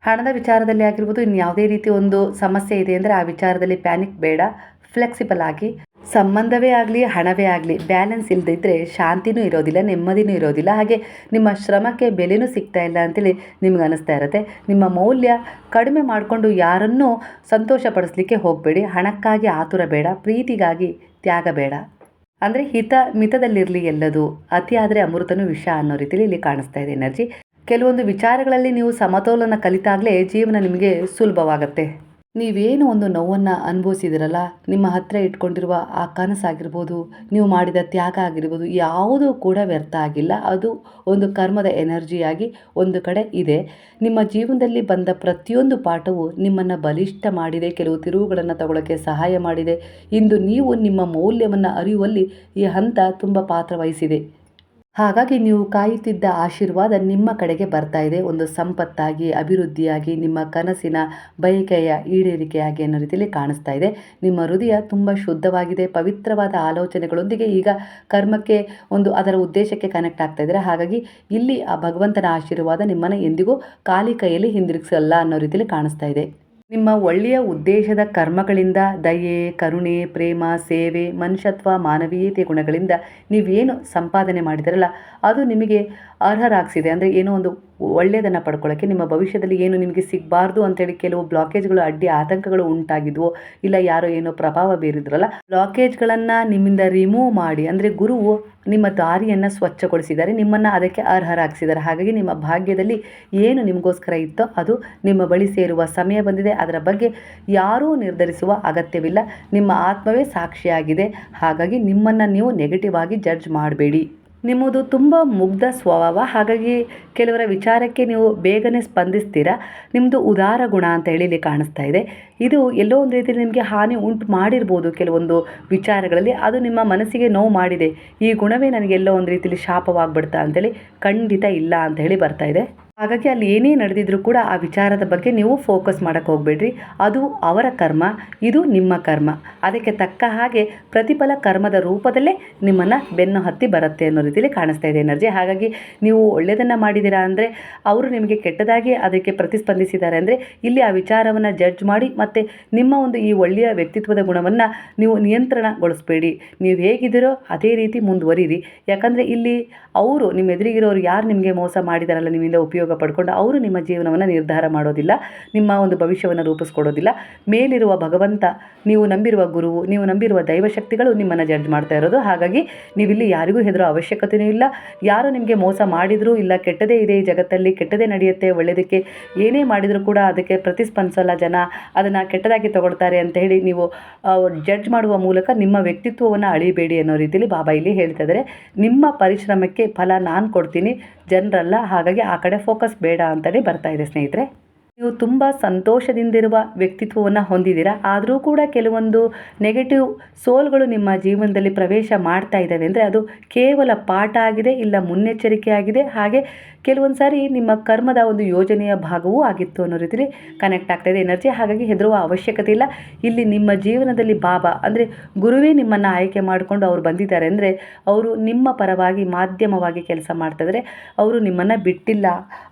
ಹಣದ ವಿಚಾರದಲ್ಲಿ ಆಗಿರ್ಬೋದು, ಇನ್ನು ಯಾವುದೇ ರೀತಿ ಒಂದು ಸಮಸ್ಯೆ ಇದೆ ಅಂದರೆ ಆ ವಿಚಾರದಲ್ಲಿ ಪ್ಯಾನಿಕ್ ಬೇಡ. ಫ್ಲೆಕ್ಸಿಬಲ್ ಆಗಿ, ಸಂಬಂಧವೇ ಆಗಲಿ ಹಣವೇ ಆಗಲಿ ಬ್ಯಾಲೆನ್ಸ್ ಇಲ್ಲದಿದ್ದರೆ ಶಾಂತಿನೂ ಇರೋದಿಲ್ಲ, ನೆಮ್ಮದಿನೂ ಇರೋದಿಲ್ಲ. ಹಾಗೆ ನಿಮ್ಮ ಶ್ರಮಕ್ಕೆ ಬೆಲೆನೂ ಸಿಗ್ತಾ ಇಲ್ಲ ಅಂತೇಳಿ ನಿಮ್ಗೆ ಅನ್ನಿಸ್ತಾ ಇರುತ್ತೆ. ನಿಮ್ಮ ಮೌಲ್ಯ ಕಡಿಮೆ ಮಾಡಿಕೊಂಡು ಯಾರನ್ನೂ ಸಂತೋಷಪಡಿಸ್ಲಿಕ್ಕೆ ಹೋಗಬೇಡಿ. ಹಣಕ್ಕಾಗಿ ಆತುರ ಬೇಡ, ಪ್ರೀತಿಗಾಗಿ ತ್ಯಾಗ ಬೇಡ. ಅಂದರೆ ಮಿತದಲ್ಲಿರಲಿ ಎಲ್ಲದು, ಅತಿ ಆದರೆ ಅಮೃತನೂ ವಿಷ ಅನ್ನೋ ರೀತಿಯಲ್ಲಿ ಇಲ್ಲಿ ಕಾಣಿಸ್ತಾ ಇದೆ ಎನರ್ಜಿ. ಕೆಲವೊಂದು ವಿಚಾರಗಳಲ್ಲಿ ನೀವು ಸಮತೋಲನ ಕಲಿತಾಗಲೇ ಜೀವನ ನಿಮಗೆ ಸುಲಭವಾಗುತ್ತೆ. ನೀವೇನು ಒಂದು ನೋವನ್ನು ಅನುಭವಿಸಿದಿರಲ್ಲ, ನಿಮ್ಮ ಹತ್ತಿರ ಇಟ್ಕೊಂಡಿರುವ ಆ ಕನಸಾಗಿರ್ಬೋದು, ನೀವು ಮಾಡಿದ ತ್ಯಾಗ ಆಗಿರ್ಬೋದು, ಯಾವುದೂ ಕೂಡ ವ್ಯರ್ಥ ಆಗಿಲ್ಲ. ಅದು ಒಂದು ಕರ್ಮದ ಎನರ್ಜಿಯಾಗಿ ಒಂದು ಕಡೆ ಇದೆ. ನಿಮ್ಮ ಜೀವನದಲ್ಲಿ ಬಂದ ಪ್ರತಿಯೊಂದು ಪಾಠವು ನಿಮ್ಮನ್ನು ಬಲಿಷ್ಠ ಮಾಡಿದೆ, ಕೆಲವು ತಿರುವುಗಳನ್ನು ತಗೊಳ್ಳೋಕ್ಕೆ ಸಹಾಯ ಮಾಡಿದೆ. ಇಂದು ನೀವು ನಿಮ್ಮ ಮೌಲ್ಯವನ್ನು ಅರಿಯುವಲ್ಲಿ ಈ ಹಂತ ತುಂಬ ಪಾತ್ರ ವಹಿಸಿದೆ. ಹಾಗಾಗಿ ನೀವು ಕಾಯುತ್ತಿದ್ದ ಆಶೀರ್ವಾದ ನಿಮ್ಮ ಕಡೆಗೆ ಬರ್ತಾ ಇದೆ. ಒಂದು ಸಂಪತ್ತಾಗಿ, ಅಭಿವೃದ್ಧಿಯಾಗಿ, ನಿಮ್ಮ ಕನಸಿನ ಬಯಕೆಯ ಈಡೇರಿಕೆಯಾಗಿ ಅನ್ನೋ ರೀತಿಯಲ್ಲಿ ಕಾಣಿಸ್ತಾ ಇದೆ. ನಿಮ್ಮ ಹೃದಯ ತುಂಬ ಶುದ್ಧವಾಗಿದೆ, ಪವಿತ್ರವಾದ ಆಲೋಚನೆಗಳೊಂದಿಗೆ ಈಗ ಕರ್ಮಕ್ಕೆ ಒಂದು ಅದರ ಉದ್ದೇಶಕ್ಕೆ ಕನೆಕ್ಟ್ ಆಗ್ತಾ ಇದ್ದಾರೆ. ಹಾಗಾಗಿ ಇಲ್ಲಿ ಆ ಭಗವಂತನ ಆಶೀರ್ವಾದ ನಿಮ್ಮನ್ನು ಎಂದಿಗೂ ಖಾಲಿ ಕೈಯಲ್ಲಿ ಹಿಂದಿರುಗಿಸಲ್ಲ ಅನ್ನೋ ರೀತಿಯಲ್ಲಿ ಕಾಣಿಸ್ತಾ ಇದೆ. ನಿಮ್ಮ ಒಳ್ಳೆಯ ಉದ್ದೇಶದ ಕರ್ಮಗಳಿಂದ, ದಯೆ, ಕರುಣೆ, ಪ್ರೇಮ, ಸೇವೆ, ಮನುಷ್ಯತ್ವ, ಮಾನವೀಯತೆ ಗುಣಗಳಿಂದ ನೀವೇನು ಸಂಪಾದನೆ ಮಾಡಿದಿರಲ್ಲ ಅದು ನಿಮಗೆ ಅರ್ಹರಾಗಿಸಿದೆ. ಅಂದರೆ ಏನೋ ಒಂದು ಒಳ್ಳೆಯದನ್ನು ಪಡ್ಕೊಳ್ಳೋಕ್ಕೆ, ನಿಮ್ಮ ಭವಿಷ್ಯದಲ್ಲಿ ಏನು ನಿಮಗೆ ಸಿಗಬಾರ್ದು ಅಂತೇಳಿ ಕೆಲವು ಬ್ಲಾಕೇಜ್ಗಳು, ಅಡ್ಡಿ ಆತಂಕಗಳು ಉಂಟಾಗಿದ್ವು, ಇಲ್ಲ ಯಾರೋ ಏನೋ ಪ್ರಭಾವ ಬೀರಿದ್ರಲ್ಲ, ಬ್ಲಾಕೇಜ್ಗಳನ್ನು ನಿಮ್ಮಿಂದ ರಿಮೂವ್ ಮಾಡಿ, ಅಂದರೆ ಗುರುವು ನಿಮ್ಮ ದಾರಿಯನ್ನು ಸ್ವಚ್ಛಗೊಳಿಸಿದ್ದಾರೆ, ನಿಮ್ಮನ್ನು ಅದಕ್ಕೆ ಅರ್ಹರಾಗಿಸಿದ್ದಾರೆ. ಹಾಗಾಗಿ ನಿಮ್ಮ ಭಾಗ್ಯದಲ್ಲಿ ಏನು ನಿಮಗೋಸ್ಕರ ಇತ್ತೋ ಅದು ನಿಮ್ಮ ಬಳಿ ಸೇರುವ ಸಮಯ ಬಂದಿದೆ. ಅದರ ಬಗ್ಗೆ ಯಾರೂ ನಿರ್ಧರಿಸುವ ಅಗತ್ಯವಿಲ್ಲ, ನಿಮ್ಮ ಆತ್ಮವೇ ಸಾಕ್ಷಿಯಾಗಿದೆ. ಹಾಗಾಗಿ ನಿಮ್ಮನ್ನು ನೀವು ನೆಗೆಟಿವ್ ಆಗಿ ಜಡ್ಜ್ ಮಾಡಬೇಡಿ. ನಿಮ್ಮದು ತುಂಬ ಮುಗ್ಧ ಸ್ವಭಾವ, ಹಾಗಾಗಿ ಕೆಲವರ ವಿಚಾರಕ್ಕೆ ನೀವು ಬೇಗನೆ ಸ್ಪಂದಿಸ್ತೀರಾ. ನಿಮ್ಮದು ಉದಾರ ಗುಣ ಅಂತ ಹೇಳಿ ಇಲ್ಲಿ ಕಾಣಿಸ್ತಾ ಇದೆ. ಇದು ಎಲ್ಲೋ ಒಂದು ರೀತಿಯಲ್ಲಿ ನಿಮಗೆ ಹಾನಿ ಉಂಟು ಮಾಡಿರ್ಬೋದು ಕೆಲವೊಂದು ವಿಚಾರಗಳಲ್ಲಿ, ಅದು ನಿಮ್ಮ ಮನಸ್ಸಿಗೆ ನೋವು ಮಾಡಿದೆ. ಈ ಗುಣವೇ ನನಗೆಲ್ಲೋ ಒಂದು ರೀತಿಯಲ್ಲಿ ಶಾಪವಾಗ್ಬಿಡ್ತಾ ಅಂತೇಳಿ ಖಂಡಿತ ಇಲ್ಲ ಅಂತ ಹೇಳಿ ಬರ್ತಾ ಇದೆ. ಹಾಗಾಗಿ ಅಲ್ಲಿ ಏನೇ ನಡೆದಿದ್ರೂ ಕೂಡ ಆ ವಿಚಾರದ ಬಗ್ಗೆ ನೀವು ಫೋಕಸ್ ಮಾಡೋಕ್ಕೆ ಹೋಗಬೇಡ್ರಿ. ಅದು ಅವರ ಕರ್ಮ, ಇದು ನಿಮ್ಮ ಕರ್ಮ. ಅದಕ್ಕೆ ತಕ್ಕ ಹಾಗೆ ಪ್ರತಿಫಲ ಕರ್ಮದ ರೂಪದಲ್ಲೇ ನಿಮ್ಮನ್ನು ಬೆನ್ನು ಹತ್ತಿ ಬರುತ್ತೆ ಅನ್ನೋ ರೀತಿಯಲ್ಲಿ ಕಾಣಿಸ್ತಾ ಇದೆ ಎನರ್ಜಿ. ಹಾಗಾಗಿ ನೀವು ಒಳ್ಳೆಯದನ್ನು ಮಾಡಿದ್ದೀರಾ ಅಂದರೆ ಅವರು ನಿಮಗೆ ಕೆಟ್ಟದಾಗಿ ಅದಕ್ಕೆ ಪ್ರತಿಸ್ಪಂದಿಸಿದ್ದಾರೆ ಅಂದರೆ ಇಲ್ಲಿ ಆ ವಿಚಾರವನ್ನು ಜಡ್ಜ್ ಮಾಡಿ ಮತ್ತು ನಿಮ್ಮ ಒಂದು ಈ ಒಳ್ಳೆಯ ವ್ಯಕ್ತಿತ್ವದ ಗುಣವನ್ನು ನೀವು ನಿಯಂತ್ರಣಗೊಳಿಸಬೇಡಿ. ನೀವು ಹೇಗಿದ್ದೀರೋ ಅದೇ ರೀತಿ ಮುಂದುವರಿರಿ. ಯಾಕಂದರೆ ಇಲ್ಲಿ ಅವರು ನಿಮ್ಮ ಎದುರಿಗಿರೋರು ಯಾರು ನಿಮಗೆ ಮೋಸ ಮಾಡಿದಾರಲ್ಲ, ನಿಮ್ಮಿಂದ ಉಪಯೋಗ ಪಡ್ಕೊಂಡು, ಅವರು ನಿಮ್ಮ ಜೀವನವನ್ನು ನಿರ್ಧಾರ ಮಾಡೋದಿಲ್ಲ, ನಿಮ್ಮ ಒಂದು ಭವಿಷ್ಯವನ್ನು ರೂಪಿಸ್ಕೊಡೋದಿಲ್ಲ. ಮೇಲಿರುವ ಭಗವಂತ, ನೀವು ನಂಬಿರುವ ಗುರುವು, ನೀವು ನಂಬಿರುವ ದೈವಶಕ್ತಿಗಳು ನಿಮ್ಮನ್ನು ಜಡ್ಜ್ ಮಾಡ್ತಾ ಇರೋದು. ಹಾಗಾಗಿ ನೀವಿಲ್ಲಿ ಯಾರಿಗೂ ಹೆದರೋ ಅವಶ್ಯಕತೆಯೂ ಇಲ್ಲ. ಯಾರು ನಿಮಗೆ ಮೋಸ ಮಾಡಿದರೂ ಇಲ್ಲ, ಕೆಟ್ಟದೇ ಇದೆ ಈ ಜಗತ್ತಲ್ಲಿ, ಕೆಟ್ಟದೇ ನಡೆಯುತ್ತೆ, ಒಳ್ಳೆಯದಕ್ಕೆ ಏನೇ ಮಾಡಿದರೂ ಕೂಡ ಅದಕ್ಕೆ ಪ್ರತಿಸ್ಪಂದಿಸಲ್ಲ ಜನ, ಅದನ್ನು ಕೆಟ್ಟದಾಗಿ ತಗೊಳ್ತಾರೆ ಅಂತ ಹೇಳಿ ನೀವು ಜಡ್ಜ್ ಮಾಡುವ ಮೂಲಕ ನಿಮ್ಮ ವ್ಯಕ್ತಿತ್ವವನ್ನು ಅಳಿಬೇಡಿ ಅನ್ನೋ ರೀತಿಯಲ್ಲಿ ಬಾಬಾ ಇಲ್ಲಿ ಹೇಳ್ತಾ ಇದ್ದಾರೆ. ನಿಮ್ಮ ಪರಿಶ್ರಮಕ್ಕೆ ಫಲ ನಾನು ಕೊಡ್ತೀನಿ, ಜನರಲ್ಲ. ಹಾಗಾಗಿ ಆ ಕಡೆ ಫೋಕಸ್ ಬೇಡ ಅಂತಲೇ ಬರ್ತಾ ಇದೆ ಸ್ನೇಹಿತರೆ. ನೀವು ತುಂಬ ಸಂತೋಷದಿಂದಿರುವ ವ್ಯಕ್ತಿತ್ವವನ್ನು ಹೊಂದಿದ್ದೀರಾ, ಆದರೂ ಕೂಡ ಕೆಲವೊಂದು ನೆಗೆಟಿವ್ ಸೋಲ್ಗಳು ನಿಮ್ಮ ಜೀವನದಲ್ಲಿ ಪ್ರವೇಶ ಮಾಡ್ತಾ ಇದ್ದಾವೆ ಅಂದರೆ ಅದು ಕೇವಲ ಪಾಠ ಆಗಿದೆ, ಇಲ್ಲ ಮುನ್ನೆಚ್ಚರಿಕೆ ಆಗಿದೆ. ಹಾಗೆ ಕೆಲವೊಂದು ಸಾರಿ ನಿಮ್ಮ ಕರ್ಮದ ಒಂದು ಯೋಜನೆಯ ಭಾಗವೂ ಆಗಿತ್ತು ಅನ್ನೋ ರೀತಿಯಲ್ಲಿ ಕನೆಕ್ಟ್ ಆಗ್ತಾ ಇದೆ ಎನರ್ಜಿ. ಹಾಗಾಗಿ ಹೆದರುವ ಅವಶ್ಯಕತೆ ಇಲ್ಲ. ಇಲ್ಲಿ ನಿಮ್ಮ ಜೀವನದಲ್ಲಿ ಬಾಬಾ ಅಂದರೆ ಗುರುವೇ ನಿಮ್ಮನ್ನು ಆಯ್ಕೆ ಮಾಡಿಕೊಂಡು ಅವರು ಬಂದಿದ್ದಾರೆ ಅಂದರೆ ಅವರು ನಿಮ್ಮ ಪರವಾಗಿ ಮಾಧ್ಯಮವಾಗಿ ಕೆಲಸ ಮಾಡ್ತಾಯಿದ್ದಾರೆ. ಅವರು ನಿಮ್ಮನ್ನು ಬಿಟ್ಟಿಲ್ಲ,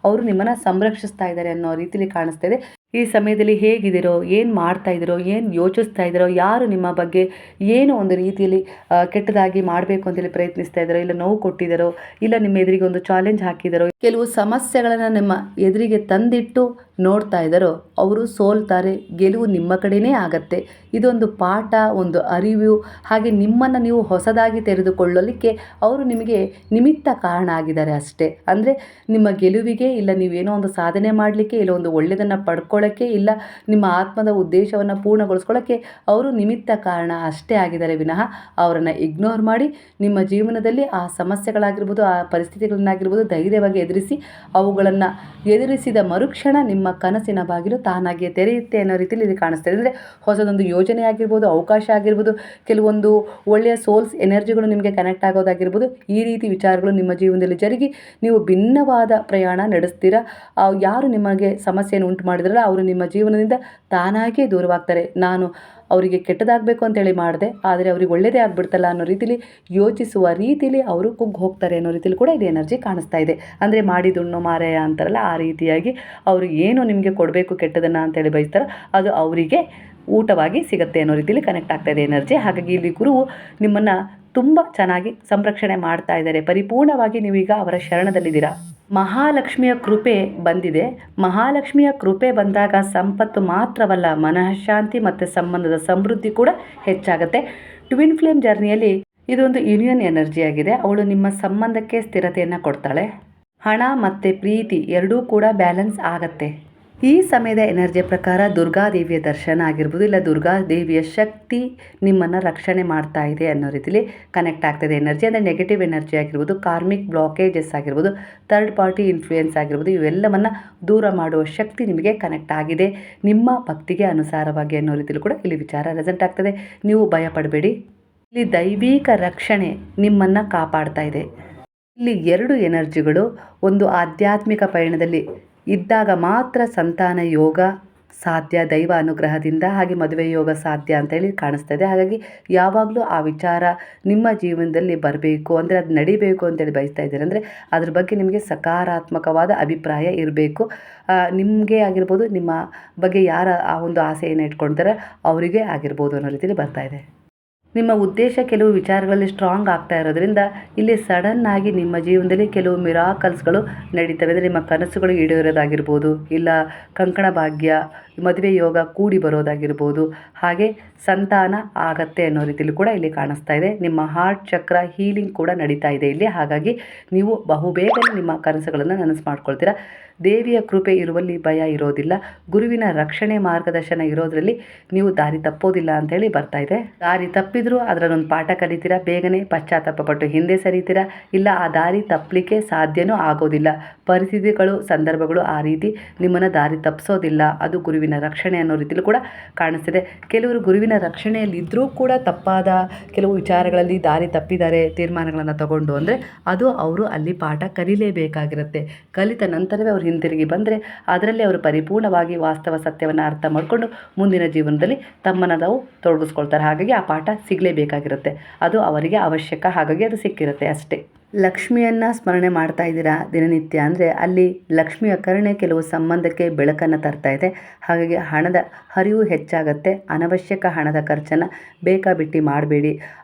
ಅವರು ನಿಮ್ಮನ್ನು ಸಂರಕ್ಷಿಸ್ತಾ ಇದ್ದಾರೆ ಅನ್ನೋ ರೀತಿಯಲ್ಲಿ ಕಾಣಿಸ್ತಾ ಇದೆ. ಈ ಸಮಯದಲ್ಲಿ ಹೇಗಿದ್ದೀರೋ, ಏನು ಮಾಡ್ತಾ ಇದ್ದೀರೋ, ಏನು ಯೋಚಿಸ್ತಾ ಇದ್ದೀರೋ, ಯಾರು ನಿಮ್ಮ ಬಗ್ಗೆ ಏನು ಒಂದು ರೀತಿಯಲ್ಲಿ ಕೆಟ್ಟದಾಗಿ ಮಾಡಬೇಕು ಅಂತೇಳಿ ಪ್ರಯತ್ನಿಸ್ತಾ ಇದ್ದಾರೋ, ಇಲ್ಲ ನೋವು ಕೊಟ್ಟಿದ್ದಾರೋ, ಇಲ್ಲ ನಿಮ್ಮ ಎದುರಿಗೆ ಒಂದು ಚಾಲೆಂಜ್ ಹಾಕಿದ್ದಾರೋ, ಕೆಲವು ಸಮಸ್ಯೆಗಳನ್ನು ನಿಮ್ಮ ಎದುರಿಗೆ ತಂದಿಟ್ಟು ನೋಡ್ತಾ ಇದ್ದಾರೋ ಅವರು ಸೋಲ್ತಾರೆ, ಗೆಲುವು ನಿಮ್ಮ ಕಡೆಯೇ ಆಗತ್ತೆ. ಇದೊಂದು ಪಾಠ, ಒಂದು ಅರಿವು, ಹಾಗೆ ನಿಮ್ಮನ್ನು ನೀವು ಹೊಸದಾಗಿ ತೆರೆದುಕೊಳ್ಳಲಿಕ್ಕೆ ಅವರು ನಿಮಗೆ ನಿಮಿತ್ತ ಕಾರಣ ಆಗಿದ್ದಾರೆ ಅಷ್ಟೇ. ಅಂದರೆ ನಿಮ್ಮ ಗೆಲುವಿಗೆ ಇಲ್ಲ, ನೀವೇನೋ ಒಂದು ಸಾಧನೆ ಮಾಡಲಿಕ್ಕೆ, ಇಲ್ಲ ಒಂದು ಒಳ್ಳೆಯದನ್ನು ಪಡ್ಕೊಳ್ಳೋಕ್ಕೆ, ಇಲ್ಲ ನಿಮ್ಮ ಆತ್ಮದ ಉದ್ದೇಶವನ್ನು ಪೂರ್ಣಗೊಳಿಸ್ಕೊಳ್ಳೋಕ್ಕೆ ಅವರು ನಿಮಿತ್ತ ಕಾರಣ ಅಷ್ಟೇ ಆಗಿದ್ದಾರೆ ವಿನಃ ಅವರನ್ನು ಇಗ್ನೋರ್ ಮಾಡಿ ನಿಮ್ಮ ಜೀವನದಲ್ಲಿ ಆ ಸಮಸ್ಯೆಗಳಾಗಿರ್ಬೋದು, ಆ ಪರಿಸ್ಥಿತಿಗಳನ್ನಾಗಿರ್ಬೋದು ಧೈರ್ಯವಾಗಿ ಎದುರಿಸಿ ಅವುಗಳನ್ನು ಎದುರಿಸಿದ ಮರುಕ್ಷಣ ನಿಮ್ಮ ಕನಸಿನ ಬಾಗಿಲು ತಾನಾಗಿಯೇ ತೆರೆಯುತ್ತೆ ಅನ್ನೋ ರೀತಿಯಲ್ಲಿ ಇಲ್ಲಿ ಕಾಣಿಸ್ತಾ ಇದೆ. ಅಂದರೆ ಹೊಸದೊಂದು ಯೋಜನೆ ಆಗಿರ್ಬೋದು, ಅವಕಾಶ ಆಗಿರ್ಬೋದು, ಕೆಲವೊಂದು ಒಳ್ಳೆಯ ಸೋಲ್ಸ್ ಎನರ್ಜಿಗಳು ನಿಮಗೆ ಕನೆಕ್ಟ್ ಆಗೋದಾಗಿರ್ಬೋದು, ಈ ರೀತಿ ವಿಚಾರಗಳು ನಿಮ್ಮ ಜೀವನದಲ್ಲಿ ಜರುಗಿ ನೀವು ಭಿನ್ನವಾದ ಪ್ರಯಾಣ ನಡೆಸ್ತೀರಾ. ಯಾರು ನಿಮಗೆ ಸಮಸ್ಯೆಯನ್ನು ಉಂಟು ಮಾಡಿದ್ರಲ್ಲ ಅವರು ನಿಮ್ಮ ಜೀವನದಿಂದ ತಾನಾಗಿಯೇ ದೂರವಾಗ್ತಾರೆ. ನಾನು ಅವರಿಗೆ ಕೆಟ್ಟದಾಗಬೇಕು ಅಂತೇಳಿ ಮಾಡಿದೆ, ಆದರೆ ಅವ್ರಿಗೆ ಒಳ್ಳೆಯದೇ ಆಗ್ಬಿಡ್ತಲ್ಲ ಅನ್ನೋ ರೀತಿಲಿ ಯೋಚಿಸುವ ರೀತಿಲಿ ಅವರು ಕುಗ್ಗಿ ಹೋಗ್ತಾರೆ ಅನ್ನೋ ರೀತಿಲಿ ಕೂಡ ಇದು ಎನರ್ಜಿ ಕಾಣಿಸ್ತಾ ಇದೆ. ಅಂದರೆ ಮಾಡಿದುಣ್ಣು ಮಾರಾಯ ಅಂತಾರಲ್ಲ, ಆ ರೀತಿಯಾಗಿ ಅವರು ಏನು ನಿಮಗೆ ಕೊಡಬೇಕು ಕೆಟ್ಟದನ್ನು ಅಂತೇಳಿ ಬಯಸ್ತಾರೋ ಅದು ಅವರಿಗೆ ಊಟವಾಗಿ ಸಿಗುತ್ತೆ ಅನ್ನೋ ರೀತಿಲಿ ಕನೆಕ್ಟ್ ಆಗ್ತಾ ಇದೆ ಎನರ್ಜಿ. ಹಾಗಾಗಿ ಇಲ್ಲಿ ಗುರುವು ನಿಮ್ಮನ್ನು ತುಂಬ ಚೆನ್ನಾಗಿ ಸಂರಕ್ಷಣೆ ಮಾಡ್ತಾ ಇದ್ದಾರೆ. ಪರಿಪೂರ್ಣವಾಗಿ ನೀವೀಗ ಅವರ ಶರಣದಲ್ಲಿದ್ದೀರಾ. ಮಹಾಲಕ್ಷ್ಮಿಯ ಕೃಪೆ ಬಂದಿದೆ. ಮಹಾಲಕ್ಷ್ಮಿಯ ಕೃಪೆ ಬಂದಾಗ ಸಂಪತ್ತು ಮಾತ್ರವಲ್ಲ, ಮನಃಶಾಂತಿ ಮತ್ತು ಸಂಬಂಧದ ಸಮೃದ್ಧಿ ಕೂಡ ಹೆಚ್ಚಾಗುತ್ತೆ. ಟ್ವಿನ್ ಫ್ಲೇಮ್ ಜರ್ನಿಯಲ್ಲಿ ಇದೊಂದು ಯೂನಿಯನ್ ಎನರ್ಜಿ ಆಗಿದೆ. ಅವಳು ನಿಮ್ಮ ಸಂಬಂಧಕ್ಕೆ ಸ್ಥಿರತೆಯನ್ನು ಕೊಡ್ತಾಳೆ. ಹಣ ಮತ್ತು ಪ್ರೀತಿ ಎರಡೂ ಕೂಡ ಬ್ಯಾಲೆನ್ಸ್ ಆಗತ್ತೆ. ಈ ಸಮಯದ ಎನರ್ಜಿಯ ಪ್ರಕಾರ ದುರ್ಗಾದೇವಿಯ ದರ್ಶನ ಆಗಿರ್ಬೋದು, ಇಲ್ಲ ದುರ್ಗಾದೇವಿಯ ಶಕ್ತಿ ನಿಮ್ಮನ್ನು ರಕ್ಷಣೆ ಮಾಡ್ತಾ ಇದೆ ಅನ್ನೋ ರೀತಿಲಿ ಕನೆಕ್ಟ್ ಆಗ್ತಾಯಿದೆ ಎನರ್ಜಿ. ಅಂದರೆ ನೆಗೆಟಿವ್ ಎನರ್ಜಿ ಆಗಿರ್ಬೋದು, ಕಾರ್ಮಿಕ್ ಬ್ಲಾಕೇಜಸ್ ಆಗಿರ್ಬೋದು, ಥರ್ಡ್ ಪಾರ್ಟಿ ಇನ್ಫ್ಲೂಯೆನ್ಸ್ ಆಗಿರ್ಬೋದು, ಇವೆಲ್ಲವನ್ನು ದೂರ ಮಾಡುವ ಶಕ್ತಿ ನಿಮಗೆ ಕನೆಕ್ಟ್ ಆಗಿದೆ ನಿಮ್ಮ ಭಕ್ತಿಗೆ ಅನುಸಾರವಾಗಿ ಅನ್ನೋ ರೀತಿಲಿ ಕೂಡ ಇಲ್ಲಿ ವಿಚಾರ ರೆಸೆಂಟ್ ಆಗ್ತದೆ. ನೀವು ಭಯಪಡಬೇಡಿ, ಇಲ್ಲಿ ದೈವಿಕ ರಕ್ಷಣೆ ನಿಮ್ಮನ್ನು ಕಾಪಾಡ್ತಾ ಇದೆ. ಇಲ್ಲಿ ಎರಡು ಎನರ್ಜಿಗಳು ಒಂದು ಆಧ್ಯಾತ್ಮಿಕ ಪಯಣದಲ್ಲಿ ಇದ್ದಾಗ ಮಾತ್ರ ಸಂತಾನ ಯೋಗ ಸಾಧ್ಯ ದೈವ ಅನುಗ್ರಹದಿಂದ, ಹಾಗೆ ಮದುವೆ ಯೋಗ ಸಾಧ್ಯ ಅಂತೇಳಿ ಕಾಣಿಸ್ತಾ ಇದೆ. ಹಾಗಾಗಿ ಯಾವಾಗಲೂ ಆ ವಿಚಾರ ನಿಮ್ಮ ಜೀವನದಲ್ಲಿ ಬರಬೇಕು, ಅಂದರೆ ಅದು ನಡಿಬೇಕು ಅಂತೇಳಿ ಬಯಸ್ತಾ ಇದ್ದಾರೆ. ಅಂದರೆ ಅದ್ರ ಬಗ್ಗೆ ನಿಮಗೆ ಸಕಾರಾತ್ಮಕವಾದ ಅಭಿಪ್ರಾಯ ಇರಬೇಕು. ನಿಮಗೆ ಆಗಿರ್ಬೋದು, ನಿಮ್ಮ ಬಗ್ಗೆ ಯಾರ ಆ ಒಂದು ಆಸೆಯನ್ನು ಇಟ್ಕೊಳ್ತಾರೆ ಅವರಿಗೆ ಆಗಿರ್ಬೋದು ಅನ್ನೋ ರೀತಿಯಲ್ಲಿ ಬರ್ತಾ ಇದೆ. ನಿಮ್ಮ ಉದ್ದೇಶ ಕೆಲವು ವಿಚಾರಗಳಲ್ಲಿ ಸ್ಟ್ರಾಂಗ್ ಆಗ್ತಾ ಇರೋದ್ರಿಂದ ಇಲ್ಲಿ ಸಡನ್ನಾಗಿ ನಿಮ್ಮ ಜೀವನದಲ್ಲಿ ಕೆಲವು ಮಿರಾಕಲ್ಸ್ಗಳು ನಡೀತವೆ. ಅಂದರೆ ನಿಮ್ಮ ಕನಸುಗಳು ಈಡೇರೋದಾಗಿರ್ಬೋದು, ಇಲ್ಲ ಕಂಕಣ ಭಾಗ್ಯ, ಮದುವೆ ಯೋಗ ಕೂಡಿ ಬರೋದಾಗಿರ್ಬೋದು, ಹಾಗೆ ಸಂತಾನ ಆಗತ್ತೆ ಅನ್ನೋ ರೀತಿಯಲ್ಲಿ ಕೂಡ ಇಲ್ಲಿ ಕಾಣಿಸ್ತಾ ಇದೆ. ನಿಮ್ಮ ಹಾರ್ಟ್ ಚಕ್ರ ಹೀಲಿಂಗ್ ಕೂಡ ನಡೀತಾ ಇದೆ ಇಲ್ಲಿ. ಹಾಗಾಗಿ ನೀವು ಬಹುಬೇಗನೆ ನಿಮ್ಮ ಕನಸುಗಳನ್ನು ನನಸು ಮಾಡ್ಕೊಳ್ತೀರಾ. ದೇವಿಯ ಕೃಪೆ ಇರುವಲ್ಲಿ ಭಯ ಇರೋದಿಲ್ಲ. ಗುರುವಿನ ರಕ್ಷಣೆ ಮಾರ್ಗದರ್ಶನ ಇರೋದ್ರಲ್ಲಿ ನೀವು ದಾರಿ ತಪ್ಪೋದಿಲ್ಲ ಅಂತೇಳಿ ಬರ್ತಾ ಇದೆ. ದಾರಿ ತಪ್ಪಿದ್ರೂ ಅದರಲ್ಲೊಂದು ಪಾಠ ಕಲಿತೀರಾ, ಬೇಗನೆ ಪಶ್ಚಾತ್ತಾಪಪಟ್ಟು ಹಿಂದೆ ಸರಿತೀರಾ, ಇಲ್ಲ ಆ ದಾರಿ ತಪ್ಪಲಿಕ್ಕೆ ಸಾಧ್ಯನೂ ಆಗೋದಿಲ್ಲ. ಪರಿಸ್ಥಿತಿಗಳು, ಸಂದರ್ಭಗಳು ಆ ರೀತಿ ನಿಮ್ಮನ್ನು ದಾರಿ ತಪ್ಪಿಸೋದಿಲ್ಲ. ಅದು ಗುರುವಿನ ರಕ್ಷಣೆ ಅನ್ನೋ ರೀತಿಲೂ ಕೂಡ ಕಾಣಿಸ್ತಿದೆ. ಕೆಲವರು ಗುರುವಿನ ರಕ್ಷಣೆಯಲ್ಲಿದ್ದರೂ ಕೂಡ ತಪ್ಪಾದ ಕೆಲವು ವಿಚಾರಗಳಲ್ಲಿ ದಾರಿ ತಪ್ಪಿದ್ದಾರೆ ತೀರ್ಮಾನಗಳನ್ನು ತಗೊಂಡು, ಅಂದರೆ ಅದು ಅವರು ಅಲ್ಲಿ ಪಾಠ ಕಲಿಲೇಬೇಕಾಗಿರುತ್ತೆ. ಕಲಿತ ನಂತರವೇ ಅವರು ಹಿಂತಿರುಗಿ ಬಂದರೆ ಅದರಲ್ಲಿ ಅವರು ಪರಿಪೂರ್ಣವಾಗಿ ವಾಸ್ತವ ಸತ್ಯವನ್ನು ಅರ್ಥ ಮಾಡಿಕೊಂಡು ಮುಂದಿನ ಜೀವನದಲ್ಲಿ ತಮ್ಮನ್ನು ತಾವು ತೊಡಗಿಸ್ಕೊಳ್ತಾರೆ. ಹಾಗಾಗಿ ಆ ಪಾಠ ಸಿಗಲೇಬೇಕಾಗಿರುತ್ತೆ, ಅದು ಅವರಿಗೆ ಅವಶ್ಯಕ. ಹಾಗಾಗಿ ಅದು ಸಿಕ್ಕಿರುತ್ತೆ ಅಷ್ಟೇ. ಲಕ್ಷ್ಮಿಯನ್ನು ಸ್ಮರಣೆ ಮಾಡ್ತಾ ಇದ್ದೀರಾ ದಿನನಿತ್ಯ ಅಂದರೆ ಅಲ್ಲಿ ಲಕ್ಷ್ಮಿಯ ಕರುಣೆ ಕೆಲವು ಸಂಬಂಧಕ್ಕೆ ಬೆಳಕನ್ನು ತರ್ತಾ ಇದೆ. ಹಾಗಾಗಿ ಹಣದ ಹರಿವು ಹೆಚ್ಚಾಗುತ್ತೆ. ಅನವಶ್ಯಕ ಹಣದ ಖರ್ಚನ್ನು ಬೇಕಾಬಿಟ್ಟಿ ಮಾಡಬೇಡಿ,